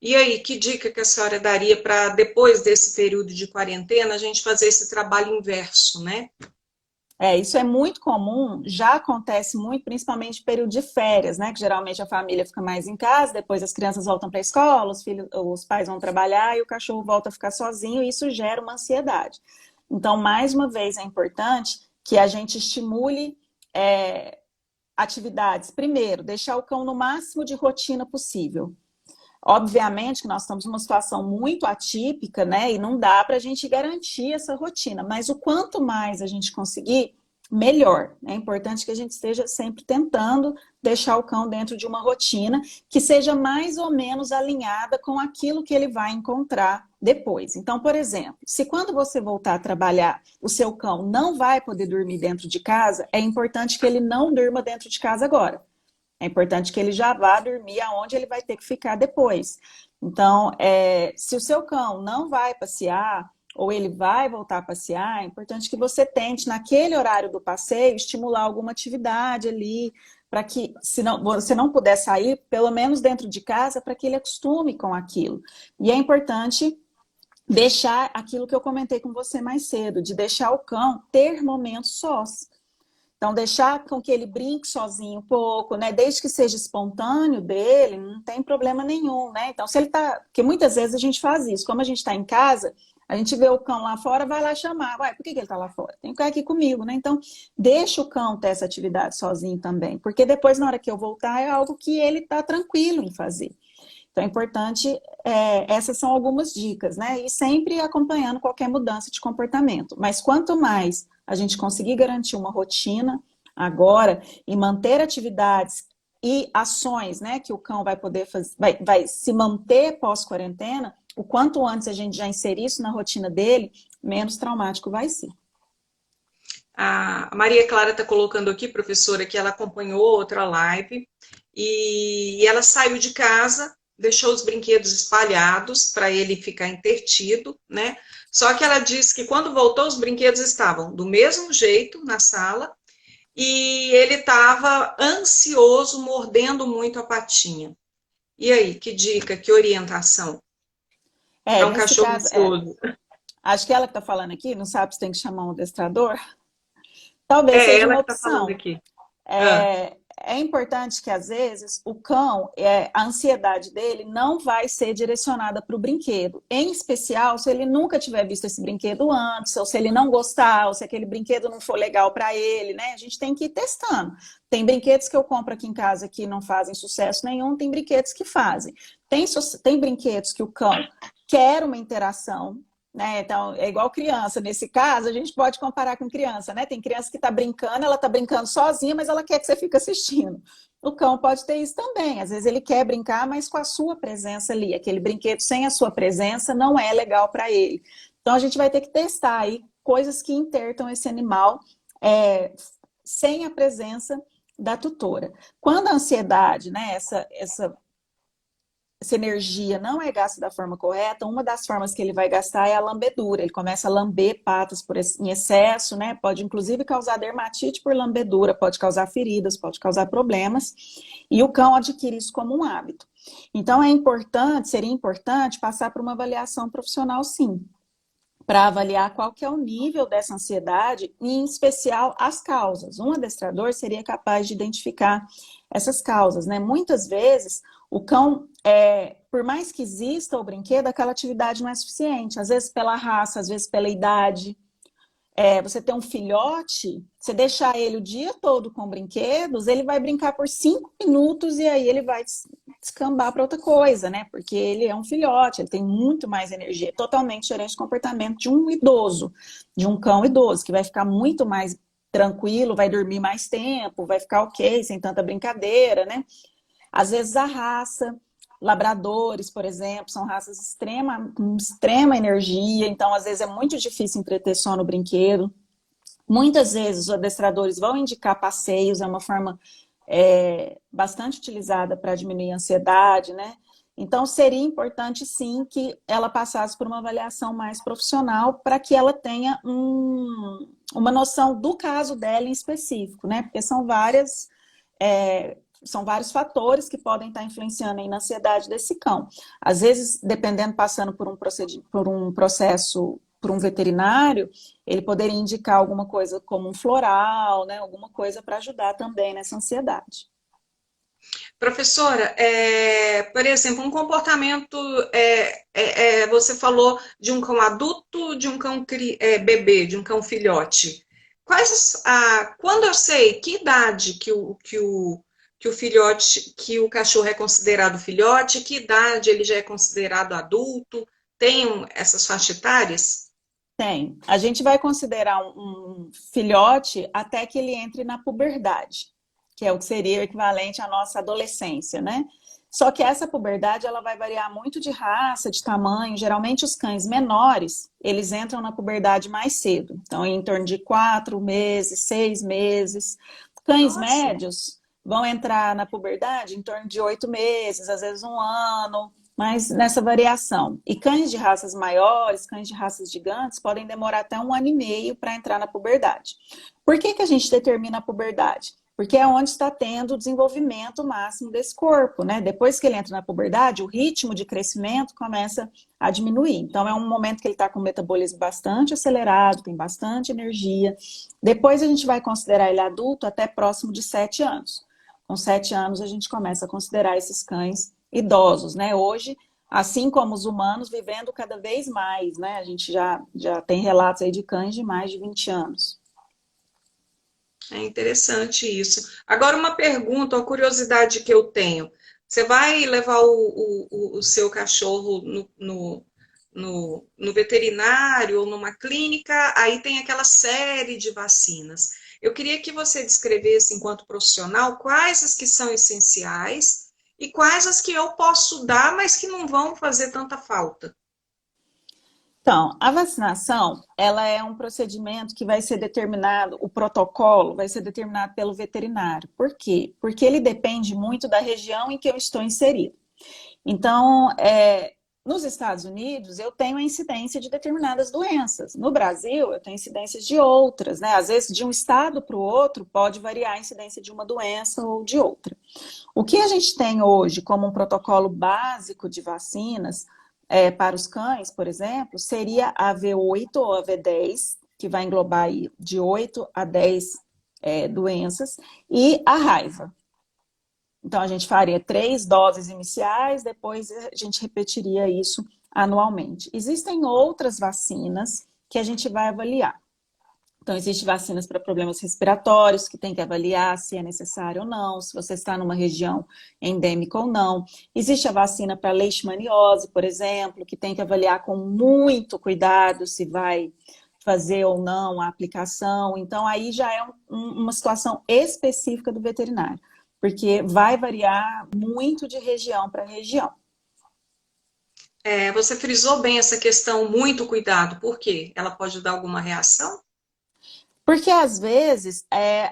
E aí, que dica que a senhora daria para depois desse período de quarentena a gente fazer esse trabalho inverso, né? Isso é muito comum, já acontece muito, principalmente no período de férias, né? Que geralmente a família fica mais em casa, depois as crianças voltam para a escola, os pais vão trabalhar e o cachorro volta a ficar sozinho, e isso gera uma ansiedade. Então, mais uma vez, é importante que a gente estimule atividades. Primeiro, deixar o cão no máximo de rotina possível. Obviamente que nós estamos numa situação muito atípica, né? E não dá para a gente garantir essa rotina, mas o quanto mais a gente conseguir, melhor. É importante que a gente esteja sempre tentando deixar o cão dentro de uma rotina que seja mais ou menos alinhada com aquilo que ele vai encontrar depois. Então, por exemplo, se quando você voltar a trabalhar, o seu cão não vai poder dormir dentro de casa, é importante que ele não durma dentro de casa agora. É importante que ele já vá dormir aonde ele vai ter que ficar depois. Então, se o seu cão não vai passear, ou ele vai voltar a passear, é importante que você tente, naquele horário do passeio, estimular alguma atividade ali, para que, se não, você não puder sair, pelo menos dentro de casa, para que ele acostume com aquilo. E é importante deixar aquilo que eu comentei com você mais cedo, de deixar o cão ter momentos sós. Então, deixar com que ele brinque sozinho um pouco, né? Desde que seja espontâneo dele, não tem problema nenhum, né? Então, se ele tá... Porque muitas vezes a gente faz isso. Como a gente está em casa, a gente vê o cão lá fora, vai lá chamar. Uai, por que ele está lá fora? Tem que ficar aqui comigo, né? Então, deixa o cão ter essa atividade sozinho também. Porque depois, na hora que eu voltar, é algo que ele está tranquilo em fazer. Então, é importante... essas são algumas dicas, né? E sempre acompanhando qualquer mudança de comportamento. Mas quanto mais a gente conseguir garantir uma rotina agora e manter atividades e ações, né, que o cão vai poder fazer, vai se manter pós-quarentena, o quanto antes a gente já inserir isso na rotina dele, menos traumático vai ser. A Maria Clara está colocando aqui, professora, que ela acompanhou outra live e ela saiu de casa, deixou os brinquedos espalhados para ele ficar intertido, né? Só que ela disse que quando voltou, os brinquedos estavam do mesmo jeito na sala e ele estava ansioso, mordendo muito a patinha. E aí, que dica, que orientação? É um Nesse cachorro caso, ansioso. acho que ela que está falando aqui, não sabe se tem que chamar um adestrador. Talvez seja Ela uma que está falando opção. aqui. É importante que, às vezes, o cão, a ansiedade dele não vai ser direcionada para o brinquedo. Em especial, se ele nunca tiver visto esse brinquedo antes, ou se ele não gostar, ou se aquele brinquedo não for legal para ele, né? A gente tem que ir testando. Tem brinquedos que eu compro aqui em casa que não fazem sucesso nenhum, tem brinquedos que fazem. Tem brinquedos que o cão quer uma interação, né? Então, é igual criança. Nesse caso, a gente pode comparar com criança, né? Tem criança que está brincando, ela está brincando sozinha, mas ela quer que você fique assistindo. O cão pode ter isso também. Às vezes ele quer brincar, mas com a sua presença ali. Aquele brinquedo sem a sua presença não é legal para ele. Então, a gente vai ter que testar aí coisas que intertam esse animal sem a presença da tutora. Quando a ansiedade, né? essa energia não é gasta da forma correta, uma das formas que ele vai gastar é a lambedura. Ele começa a lamber patas em excesso, né? Pode inclusive causar dermatite por lambedura, pode causar feridas, pode causar problemas. E o cão adquire isso como um hábito. Então seria importante passar por uma avaliação profissional, sim, para avaliar qual que é o nível dessa ansiedade e, em especial, as causas. Um adestrador seria capaz de identificar essas causas, né? Muitas vezes, o cão, por mais que exista o brinquedo, aquela atividade não é suficiente. Às vezes pela raça, às vezes pela idade. Você tem um filhote, você deixar ele o dia todo com brinquedos, ele vai brincar por 5 minutos e aí ele vai descambar para outra coisa, né? Porque ele é um filhote, ele tem muito mais energia, totalmente diferente do comportamento de um idoso, de um cão idoso, que vai ficar muito mais tranquilo, vai dormir mais tempo, vai ficar ok, sem tanta brincadeira, né? Às vezes a raça, labradores, por exemplo, são raças com extrema energia, então às vezes é muito difícil entreter só no brinquedo. Muitas vezes os adestradores vão indicar passeios, é uma forma bastante utilizada para diminuir a ansiedade, né? Então seria importante sim que ela passasse por uma avaliação mais profissional para que ela tenha uma noção do caso dela em específico, né? Porque são vários fatores que podem estar influenciando aí na ansiedade desse cão. Às vezes, dependendo, passando por um processo, por um veterinário, ele poderia indicar alguma coisa como um floral, né? Alguma coisa para ajudar também nessa ansiedade. Professora, por exemplo, um comportamento, você falou de um cão adulto, de um cão bebê, de um cão filhote. Quando eu sei que idade que o filhote, que o cachorro é considerado filhote, que idade ele já é considerado adulto, tem essas faixas etárias? Tem. A gente vai considerar um filhote até que ele entre na puberdade, que é o que seria o equivalente à nossa adolescência, né? Só que essa puberdade ela vai variar muito de raça, de tamanho. Geralmente os cães menores, eles entram na puberdade mais cedo. Então, em torno de 4 meses, 6 meses. Cães Nossa. médios vão entrar na puberdade em torno de 8 meses, às vezes 1 ano, mas nessa variação. E cães de raças maiores, cães de raças gigantes, podem demorar até 1 ano e meio para entrar na puberdade. Por que a gente determina a puberdade? Porque é onde está tendo o desenvolvimento máximo desse corpo, né? Depois que ele entra na puberdade, o ritmo de crescimento começa a diminuir. Então, é um momento que ele está com o metabolismo bastante acelerado, tem bastante energia. Depois, a gente vai considerar ele adulto até próximo de 7 anos. Com 7 anos, a gente começa a considerar esses cães idosos, né? Hoje, assim como os humanos, vivendo cada vez mais, né? A gente já tem relatos aí de cães de mais de 20 anos. É interessante isso. Agora, uma pergunta, uma curiosidade que eu tenho. Você vai levar o seu cachorro no veterinário ou numa clínica, aí tem aquela série de vacinas. Eu queria que você descrevesse, enquanto profissional, quais as que são essenciais e quais as que eu posso dar, mas que não vão fazer tanta falta. Então, a vacinação, ela é um procedimento que vai ser determinado, o protocolo vai ser determinado pelo veterinário. Por quê? Porque ele depende muito da região em que eu estou inserido. Então, nos Estados Unidos, eu tenho a incidência de determinadas doenças. No Brasil, eu tenho incidências de outras, né? Às vezes, de um estado para o outro, pode variar a incidência de uma doença ou de outra. O que a gente tem hoje como um protocolo básico de vacinas para os cães, por exemplo, seria a V8 ou a V10, que vai englobar aí de 8 a 10 doenças, e a raiva. Então, a gente faria 3 doses iniciais, depois a gente repetiria isso anualmente. Existem outras vacinas que a gente vai avaliar. Então, existem vacinas para problemas respiratórios, que tem que avaliar se é necessário ou não, se você está numa região endêmica ou não. Existe a vacina para leishmaniose, por exemplo, que tem que avaliar com muito cuidado se vai fazer ou não a aplicação. Então, aí já é uma situação específica do veterinário, porque vai variar muito de região para região. Você frisou bem essa questão, muito cuidado, por quê? Ela pode dar alguma reação? Porque às vezes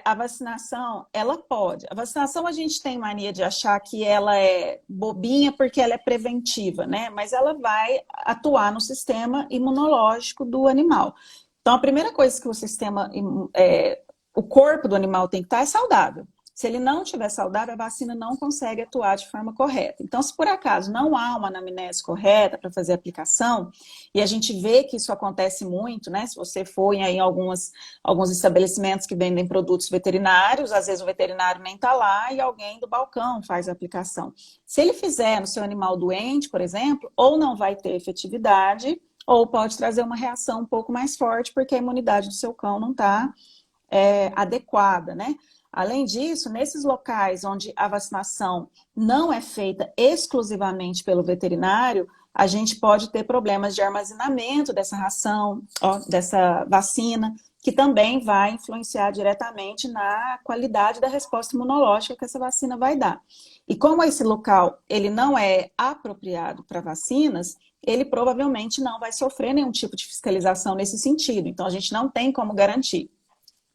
a vacinação, ela pode. A vacinação a gente tem mania de achar que ela é bobinha porque ela é preventiva, né? Mas ela vai atuar no sistema imunológico do animal. Então a primeira coisa que o corpo do animal tem que estar é saudável. Se ele não estiver saudável, a vacina não consegue atuar de forma correta. Então, se por acaso não há uma anamnese correta para fazer a aplicação, e a gente vê que isso acontece muito, né? Se você for em alguns estabelecimentos que vendem produtos veterinários, às vezes o veterinário nem está lá e alguém do balcão faz a aplicação. Se ele fizer no seu animal doente, por exemplo, ou não vai ter efetividade, ou pode trazer uma reação um pouco mais forte, porque a imunidade do seu cão não está adequada, né? Além disso, nesses locais onde a vacinação não é feita exclusivamente pelo veterinário, a gente pode ter problemas de armazenamento dessa ração, dessa vacina, que também vai influenciar diretamente na qualidade da resposta imunológica que essa vacina vai dar. E como esse local ele não é apropriado para vacinas, ele provavelmente não vai sofrer nenhum tipo de fiscalização nesse sentido. Então, a gente não tem como garantir.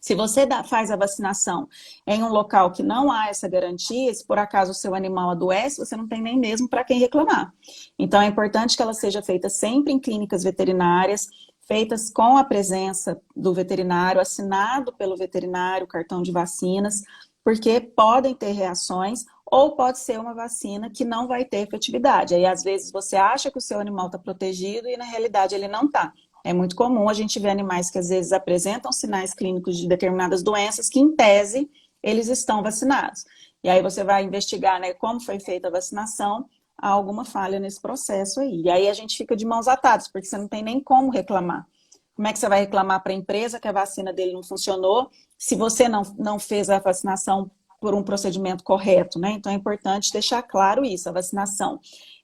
Se você faz a vacinação em um local que não há essa garantia, se por acaso o seu animal adoece, você não tem nem mesmo para quem reclamar. Então, é importante que ela seja feita sempre em clínicas veterinárias, feitas com a presença do veterinário, assinado pelo veterinário, cartão de vacinas, porque podem ter reações ou pode ser uma vacina que não vai ter efetividade. Aí, às vezes, você acha que o seu animal está protegido e, na realidade, ele não está. É muito comum a gente ver animais que às vezes apresentam sinais clínicos de determinadas doenças que, em tese, eles estão vacinados. E aí você vai investigar, né, como foi feita a vacinação, há alguma falha nesse processo aí. E aí a gente fica de mãos atadas, porque você não tem nem como reclamar. Como é que você vai reclamar para a empresa que a vacina dele não funcionou, se você não fez a vacinação por um procedimento correto, né? Então é importante deixar claro isso. A vacinação,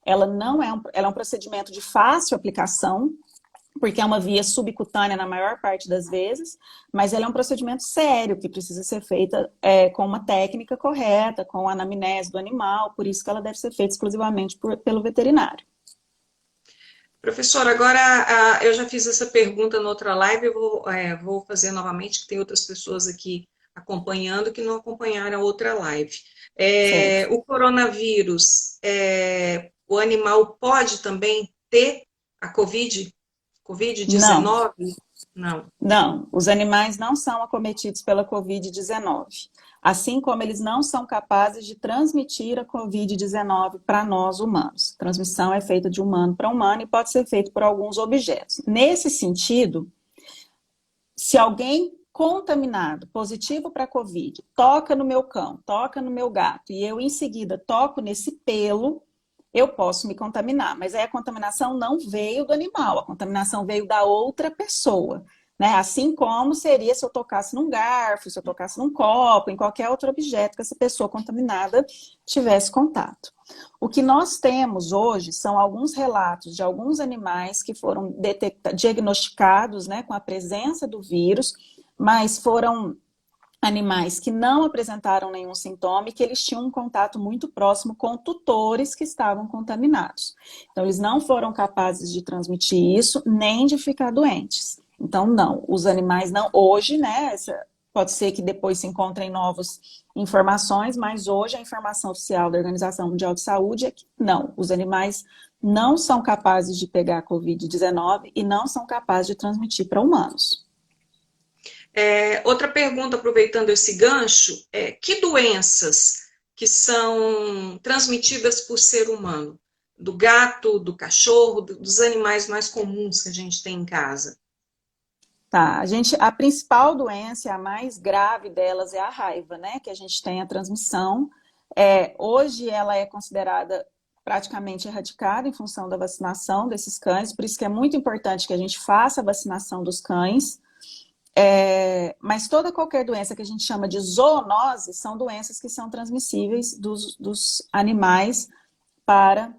ela não é ela é um procedimento de fácil aplicação, porque é uma via subcutânea na maior parte das vezes, mas ela é um procedimento sério, que precisa ser feita com uma técnica correta, com a anamnese do animal, por isso que ela deve ser feita exclusivamente pelo veterinário. Professora, agora eu já fiz essa pergunta na outra live, eu vou fazer novamente, que tem outras pessoas aqui acompanhando que não acompanharam a outra live. O coronavírus, o animal pode também ter a Não, Covid-19? Não. não. Os animais não são acometidos pela Covid-19. Assim como eles não são capazes de transmitir a Covid-19 para nós humanos. A transmissão é feita de humano para humano e pode ser feita por alguns objetos. Nesse sentido, se alguém contaminado, positivo para Covid, toca no meu cão, toca no meu gato, e eu em seguida toco nesse pelo, eu posso me contaminar. Mas aí a contaminação não veio do animal, a contaminação veio da outra pessoa. Né? Assim como seria se eu tocasse num garfo, se eu tocasse num copo, em qualquer outro objeto que essa pessoa contaminada tivesse contato. O que nós temos hoje são alguns relatos de alguns animais que foram diagnosticados, né, com a presença do vírus, mas foram animais que não apresentaram nenhum sintoma e que eles tinham um contato muito próximo com tutores que estavam contaminados. Então, eles não foram capazes de transmitir isso, nem de ficar doentes. Então, não, os animais não, hoje, né, pode ser que depois se encontrem novas informações, mas hoje a informação oficial da Organização Mundial de Saúde é que não, os animais não são capazes de pegar a Covid-19 e não são capazes de transmitir para humanos. Outra pergunta, aproveitando esse gancho, que doenças que são transmitidas por ser humano? Do gato, do cachorro, dos animais mais comuns que a gente tem em casa? Tá, a principal doença, a mais grave delas é a raiva, né? Que a gente tem a transmissão. Hoje ela é considerada praticamente erradicada em função da vacinação desses cães, por isso que é muito importante que a gente faça a vacinação dos cães. Mas qualquer doença que a gente chama de zoonose são doenças que são transmissíveis dos animais para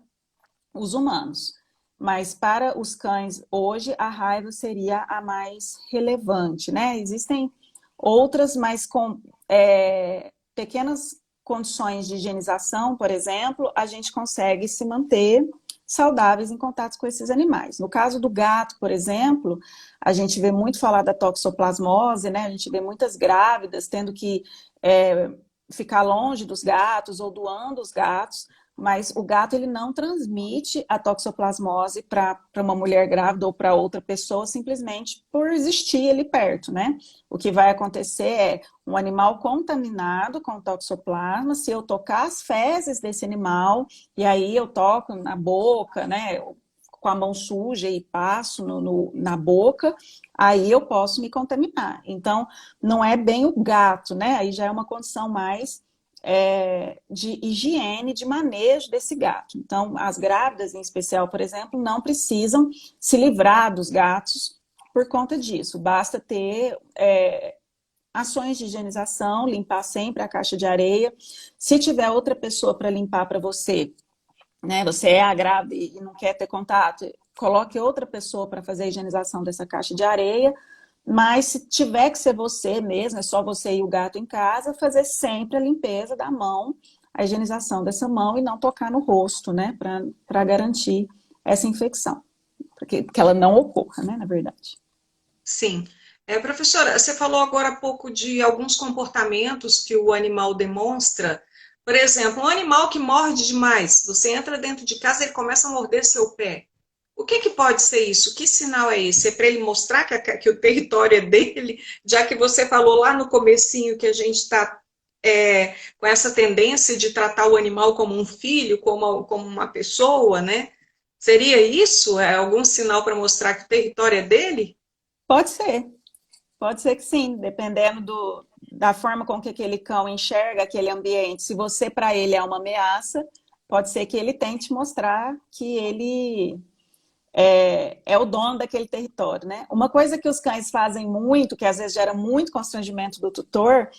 os humanos. Mas para os cães, hoje, a raiva seria a mais relevante, né? Existem outras, mas com pequenas condições de higienização, por exemplo, a gente consegue se manter saudáveis em contato com esses animais. No caso do gato, por exemplo, a gente vê muito falar da toxoplasmose, né? A gente vê muitas grávidas tendo que ficar longe dos gatos ou doando os gatos, mas o gato ele não transmite a toxoplasmose para uma mulher grávida ou para outra pessoa simplesmente por existir ali perto, né? O que vai acontecer é um animal contaminado com toxoplasma, se eu tocar as fezes desse animal, e aí eu toco na boca, né? Com a mão suja e passo na boca, aí eu posso me contaminar. Então, não é bem o gato, né? Aí já é uma condição mais de higiene, de manejo desse gato. Então, as grávidas, em especial, por exemplo, não precisam se livrar dos gatos por conta disso. Basta ter ações de higienização, limpar sempre a caixa de areia. Se tiver outra pessoa para limpar para você, né, você é a grávida e não quer ter contato, coloque outra pessoa para fazer a higienização dessa caixa de areia. Mas se tiver que ser você mesmo, é só você e o gato em casa, fazer sempre a limpeza da mão, a higienização dessa mão e não tocar no rosto, né? Para garantir essa infecção. Para que ela não ocorra, né? Na verdade. Sim. Professora, você falou agora há pouco de alguns comportamentos que o animal demonstra. Por exemplo, um animal que morde demais, você entra dentro de casa e ele começa a morder seu pé. O que pode ser isso? Que sinal é esse? É para ele mostrar que o território é dele, já que você falou lá no comecinho que a gente está com essa tendência de tratar o animal como um filho, como uma pessoa, né? Seria isso? É algum sinal para mostrar que o território é dele? Pode ser que sim, dependendo da forma com que aquele cão enxerga aquele ambiente. Se você, para ele, é uma ameaça, pode ser que ele tente mostrar que ele é o dono daquele território, né? Uma coisa que os cães fazem muito, que às vezes gera muito constrangimento do tutor,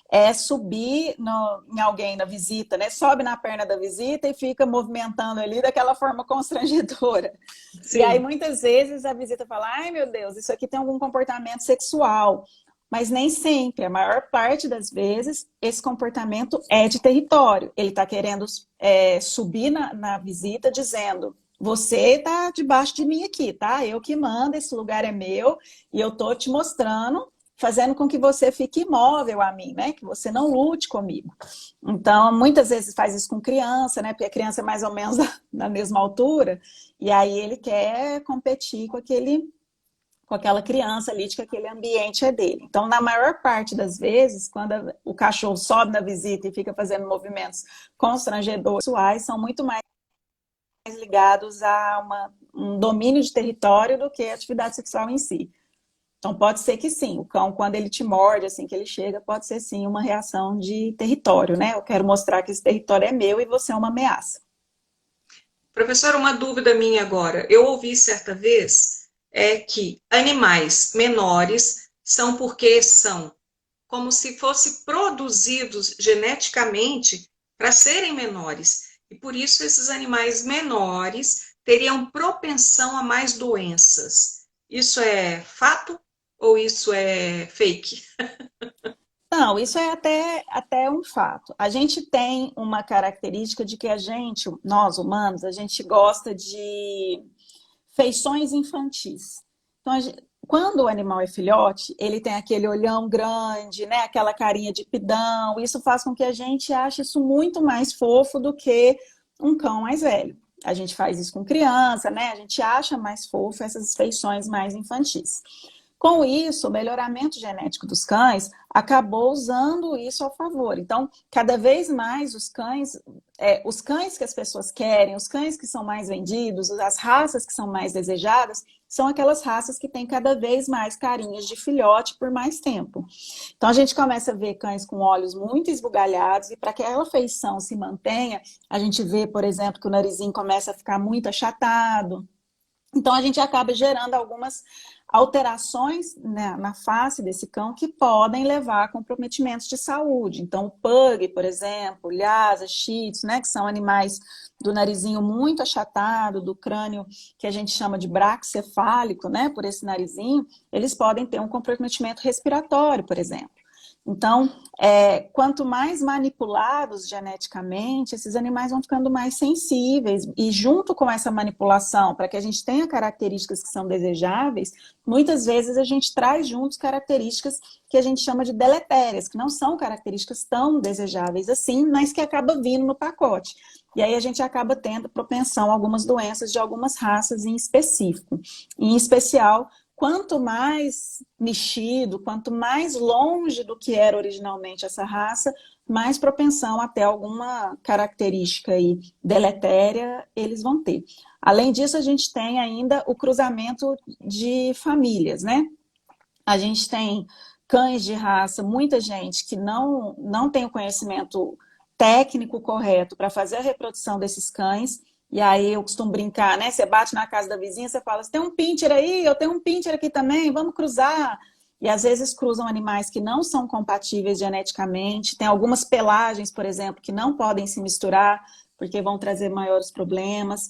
é subir em alguém na visita, né? Sobe na perna da visita e fica movimentando ali daquela forma constrangedora. Sim. E aí muitas vezes a visita fala, ai meu Deus, isso aqui tem algum comportamento sexual. Mas nem sempre, a maior parte das vezes, esse comportamento é de território. Ele está querendo subir na visita dizendo, você está debaixo de mim aqui, tá? Eu que mando, esse lugar é meu e eu tô te mostrando, fazendo com que você fique imóvel a mim, né? Que você não lute comigo. Então, muitas vezes faz isso com criança, né? Porque a criança é mais ou menos da mesma altura e aí ele quer competir com aquela criança ali, de que aquele ambiente é dele. Então, na maior parte das vezes, quando o cachorro sobe na visita e fica fazendo movimentos constrangedores, são muito mais ligados a um domínio de território do que a atividade sexual em si. Então, pode ser que sim, o cão, quando ele te morde, assim que ele chega, pode ser sim uma reação de território, né? Eu quero mostrar que esse território é meu e você é uma ameaça. Professora, uma dúvida minha agora. Eu ouvi certa vez que animais menores são porque são, como se fossem produzidos geneticamente para serem menores. E por isso esses animais menores teriam propensão a mais doenças. Isso é fato ou isso é fake? Não, isso é até um fato. A gente tem uma característica de que nós humanos, a gente gosta de feições infantis. Então, quando o animal é filhote, ele tem aquele olhão grande, né? Aquela carinha de pidão. Isso faz com que a gente ache isso muito mais fofo do que um cão mais velho. A gente faz isso com criança, né? A gente acha mais fofo essas feições mais infantis. Com isso, o melhoramento genético dos cães acabou usando isso a favor. Então, cada vez mais os cães que as pessoas querem, os cães que são mais vendidos, as raças que são mais desejadas, são aquelas raças que têm cada vez mais carinhas de filhote por mais tempo. Então, a gente começa a ver cães com olhos muito esbugalhados e para que aquela feição se mantenha, a gente vê, por exemplo, que o narizinho começa a ficar muito achatado. Então, a gente acaba gerando algumas alterações, né, na face desse cão que podem levar a comprometimentos de saúde. Então, o pug, por exemplo, Lhasa, Shih Tzu, né, que são animais do narizinho muito achatado, do crânio que a gente chama de braquicefálico, né, por esse narizinho, eles podem ter um comprometimento respiratório, por exemplo. Então, quanto mais manipulados geneticamente, esses animais vão ficando mais sensíveis. E junto com essa manipulação, para que a gente tenha características que são desejáveis, muitas vezes a gente traz juntos características que a gente chama de deletérias, que não são características tão desejáveis assim, mas que acaba vindo no pacote. E aí a gente acaba tendo propensão a algumas doenças de algumas raças em específico. Em especial, quanto mais mexido, quanto mais longe do que era originalmente essa raça, mais propensão a ter alguma característica aí deletéria eles vão ter. Além disso, a gente tem ainda o cruzamento de famílias, né? A gente tem cães de raça, muita gente que não tem o conhecimento técnico correto para fazer a reprodução desses cães. E aí eu costumo brincar, né? Você bate na casa da vizinha, você fala, você tem um pincher aí? Eu tenho um pincher aqui também, vamos cruzar. E às vezes cruzam animais que não são compatíveis geneticamente. Tem algumas pelagens, por exemplo, que não podem se misturar, porque vão trazer maiores problemas.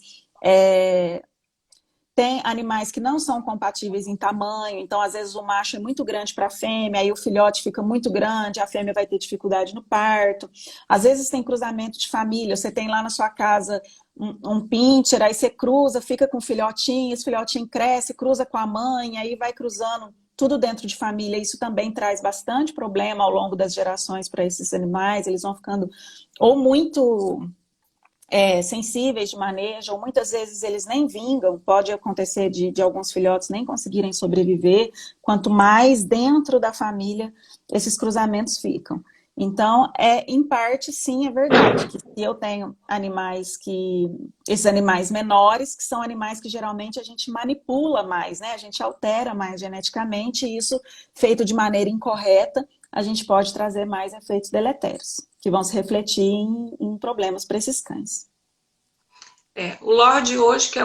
Tem animais que não são compatíveis em tamanho, então às vezes o macho é muito grande para a fêmea, aí o filhote fica muito grande, a fêmea vai ter dificuldade no parto. Às vezes tem cruzamento de família, você tem lá na sua casa um pincher, aí você cruza, fica com o filhotinho, esse filhotinho cresce, cruza com a mãe, aí vai cruzando tudo dentro de família. Isso também traz bastante problema ao longo das gerações para esses animais, eles vão ficando ou muito sensíveis de manejo, ou muitas vezes eles nem vingam, pode acontecer de alguns filhotes nem conseguirem sobreviver, quanto mais dentro da família esses cruzamentos ficam. Então, em parte, sim, é verdade, que se eu tenho esses animais menores, que são animais que geralmente a gente manipula mais, né? A gente altera mais geneticamente, e isso, feito de maneira incorreta, a gente pode trazer mais efeitos deletérios, que vão se refletir em problemas para esses cães. O Lorde hoje, que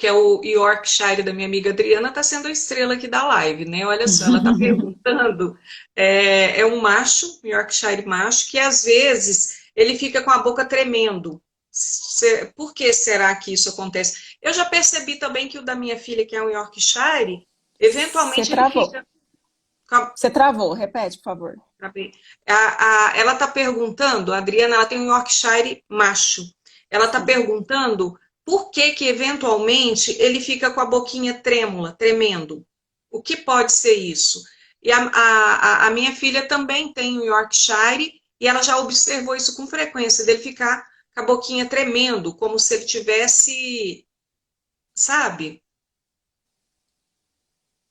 é o Yorkshire da minha amiga Adriana, está sendo a estrela aqui da live, né? Olha só, ela está perguntando, é um macho, Yorkshire macho, que às vezes ele fica com a boca tremendo. Por que será que isso acontece? Eu já percebi também que o da minha filha, que é um Yorkshire, Você eventualmente ele travou. fica... Você travou, repete, por favor. Ela está perguntando, a Adriana, ela tem um Yorkshire macho. Ela está perguntando por que eventualmente ele fica com a boquinha trêmula, tremendo. O que pode ser isso? E a minha filha também tem um Yorkshire e ela já observou isso com frequência, dele ficar com a boquinha tremendo, como se ele tivesse, sabe?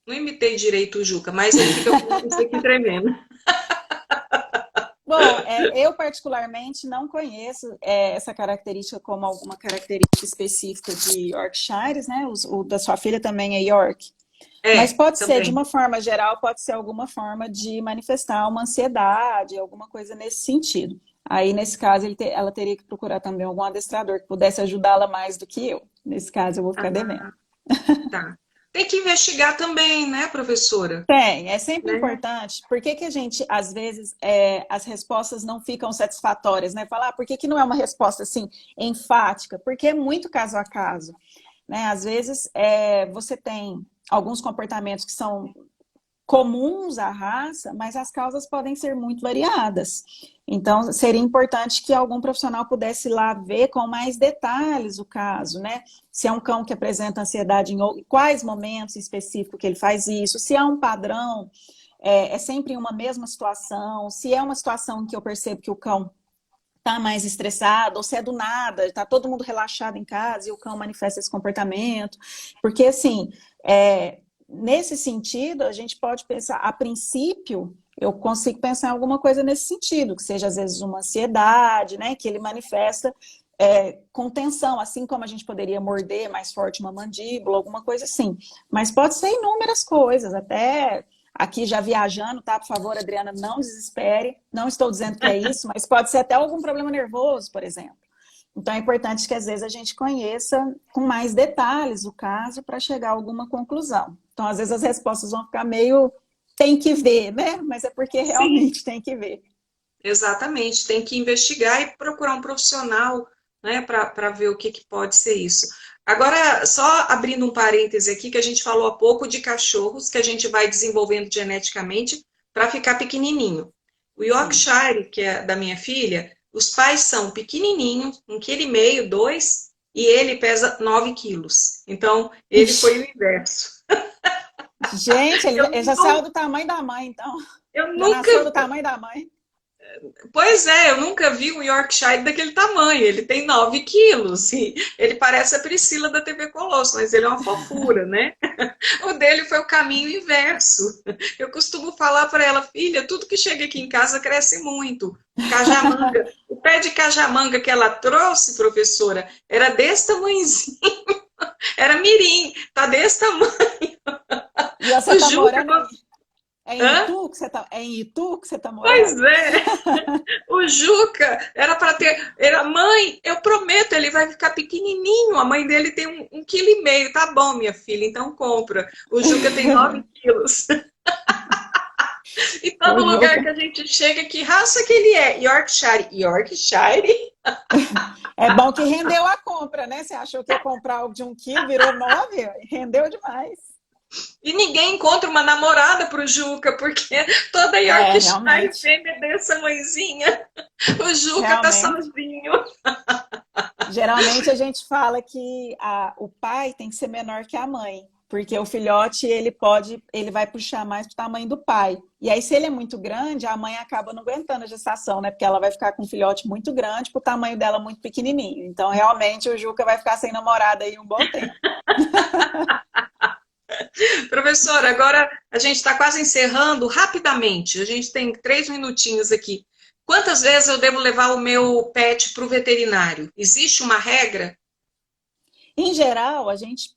Não imitei direito o Juca, mas ele fica com isso aqui tremendo. Bom, eu particularmente não conheço essa característica como alguma característica específica de Yorkshires, né? O da sua filha também é York. Mas pode ser, de uma forma geral, pode ser alguma forma de manifestar uma ansiedade, alguma coisa nesse sentido. Aí, nesse caso, ela teria que procurar também algum adestrador que pudesse ajudá-la mais do que eu. Nesse caso, eu vou ficar devendo. Tá. Tem que investigar também, né, professora? É sempre importante. Por que a gente, às vezes, as respostas não ficam satisfatórias, né? Falar, por que não é uma resposta, assim, enfática? Porque é muito caso a caso, né? Às vezes, você tem alguns comportamentos que são comuns à raça, mas as causas podem ser muito variadas. Então, seria importante que algum profissional pudesse ir lá ver com mais detalhes o caso, né? Se é um cão que apresenta ansiedade em quais momentos específicos que ele faz isso, se há um padrão, é sempre em uma mesma situação, se é uma situação em que eu percebo que o cão está mais estressado, ou se é do nada, está todo mundo relaxado em casa e o cão manifesta esse comportamento. Porque, assim, nesse sentido, a gente pode pensar, a princípio, eu consigo pensar em alguma coisa nesse sentido, que seja às vezes uma ansiedade, né, que ele manifesta com tensão, assim como a gente poderia morder mais forte uma mandíbula, alguma coisa assim. Mas pode ser inúmeras coisas, até aqui já viajando, tá? Por favor, Adriana, não desespere, não estou dizendo que é isso, mas pode ser até algum problema nervoso, por exemplo. Então é importante que às vezes a gente conheça com mais detalhes o caso para chegar a alguma conclusão. Então, às vezes as respostas vão ficar meio tem que ver, né? Mas é porque realmente tem que ver. Exatamente, tem que investigar e procurar um profissional, né, para ver o que pode ser isso. Agora, só abrindo um parêntese aqui, que a gente falou há pouco de cachorros que a gente vai desenvolvendo geneticamente para ficar pequenininho. O Sim. Yorkshire, que é da minha filha, os pais são pequenininhos, 1,5 kg, 2, e ele pesa 9 quilos. Então, ele Ixi, foi o inverso. gente, Eu, ele já saiu do tamanho da mãe, então. eu Já nunca nasceu do tamanho da mãe. Pois é, eu nunca vi um Yorkshire daquele tamanho. Ele tem 9 quilos e ele parece a Priscila da TV Colosso, mas ele é uma fofura, né? O dele foi o caminho inverso. Eu costumo falar para ela, filha, tudo que chega aqui em casa cresce muito. Cajamanga, o pé de cajamanga que ela trouxe, professora, era desse tamanhozinho, era mirim, tá desse tamanho. E você O tá Juca, morando em hã? Itu, que você tá, é em Itu que você tá Pois morando? é. O Juca era para ter. Era, mãe, eu prometo, ele vai ficar pequenininho. A mãe dele tem 1,5 kg. Tá bom, minha filha, então compra. O Juca tem 9 quilos. E O todo lugar Juca. que a gente chega, que raça que ele é? Yorkshire. Yorkshire? É bom que rendeu a compra, né? Você achou que ia comprar algo de 1 quilo, virou 9, rendeu demais. E ninguém encontra uma namorada pro Juca, porque toda É, Yorkshire realmente. fêmea dessa mãezinha. O Juca tá Realmente. sozinho. Geralmente a gente fala que o pai tem que ser menor que a mãe, porque o filhote ele vai puxar mais pro tamanho do pai. E aí, se ele é muito grande, a mãe acaba não aguentando a gestação, né? Porque ela vai ficar com um filhote muito grande pro tamanho dela muito pequenininho. Então, realmente, o Juca vai ficar sem namorada aí um bom tempo. Professora, agora a gente está quase encerrando rapidamente. A gente tem 3 minutinhos aqui. Quantas vezes eu devo levar o meu pet para o veterinário? Existe uma regra? Em geral, a gente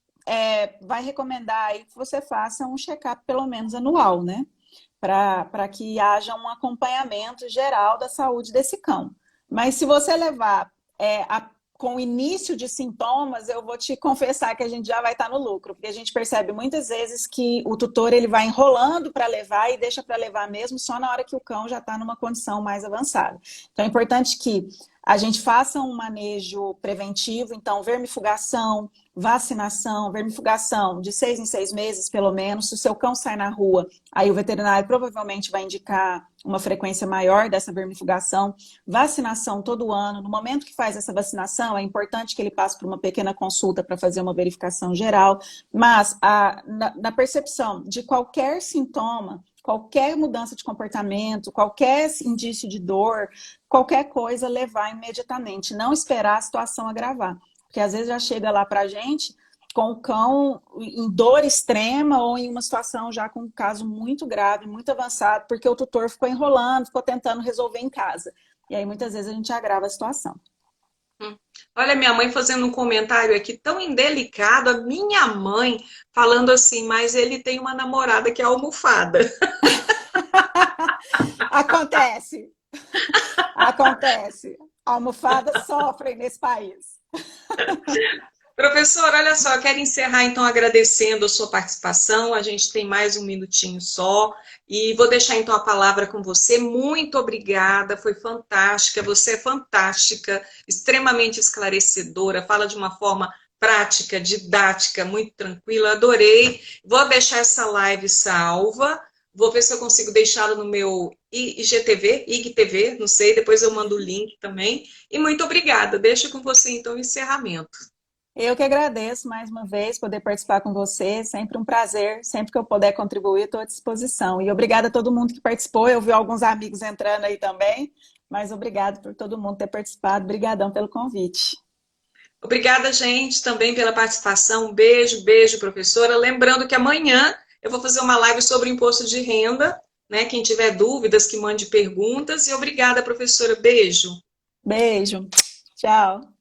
vai recomendar aí que você faça um check-up pelo menos anual, né? Para que haja um acompanhamento geral da saúde desse cão. Mas se você levar com o início de sintomas, eu vou te confessar que a gente já vai estar no lucro, porque a gente percebe muitas vezes que o tutor ele vai enrolando para levar e deixa para levar mesmo só na hora que o cão já está numa condição mais avançada. Então é importante que a gente faça um manejo preventivo, então vermifugação, vacinação, vermifugação de 6 em 6 meses, pelo menos. Se o seu cão sai na rua, aí o veterinário provavelmente vai indicar uma frequência maior dessa vermifugação. Vacinação todo ano. No momento que faz essa vacinação, é importante que ele passe por uma pequena consulta para fazer uma verificação geral. Mas na percepção de qualquer sintoma, qualquer mudança de comportamento, qualquer indício de dor, qualquer coisa, levar imediatamente, não esperar a situação agravar. Porque às vezes já chega lá para a gente com o cão em dor extrema ou em uma situação já com um caso muito grave, muito avançado, porque o tutor ficou enrolando, ficou tentando resolver em casa. E aí muitas vezes a gente agrava a situação. Olha, minha mãe fazendo um comentário aqui tão indelicado, a minha mãe falando assim, mas ele tem uma namorada que é almofada. Acontece, acontece. Almofadas sofrem nesse país. Professor, olha só, eu quero encerrar então agradecendo a sua participação. A gente tem mais 1 minutinho só e vou deixar então a palavra com você. Muito obrigada, foi fantástica. Você é fantástica, extremamente esclarecedora, fala de uma forma prática, didática, muito tranquila. Adorei. Vou deixar essa live salva. Vou ver se eu consigo deixá-la no meu IGTV, não sei, depois eu mando o link também. E muito obrigada. Deixa com você então o encerramento. Eu que agradeço mais uma vez poder participar com você, sempre um prazer, sempre que eu puder contribuir, estou à disposição. E obrigada a todo mundo que participou, eu vi alguns amigos entrando aí também, mas obrigado por todo mundo ter participado, obrigadão pelo convite. Obrigada, gente, também pela participação. Um beijo, beijo, professora. Lembrando que amanhã eu vou fazer uma live sobre imposto de renda, né? Quem tiver dúvidas, que mande perguntas. E obrigada, professora. Beijo. Beijo, tchau.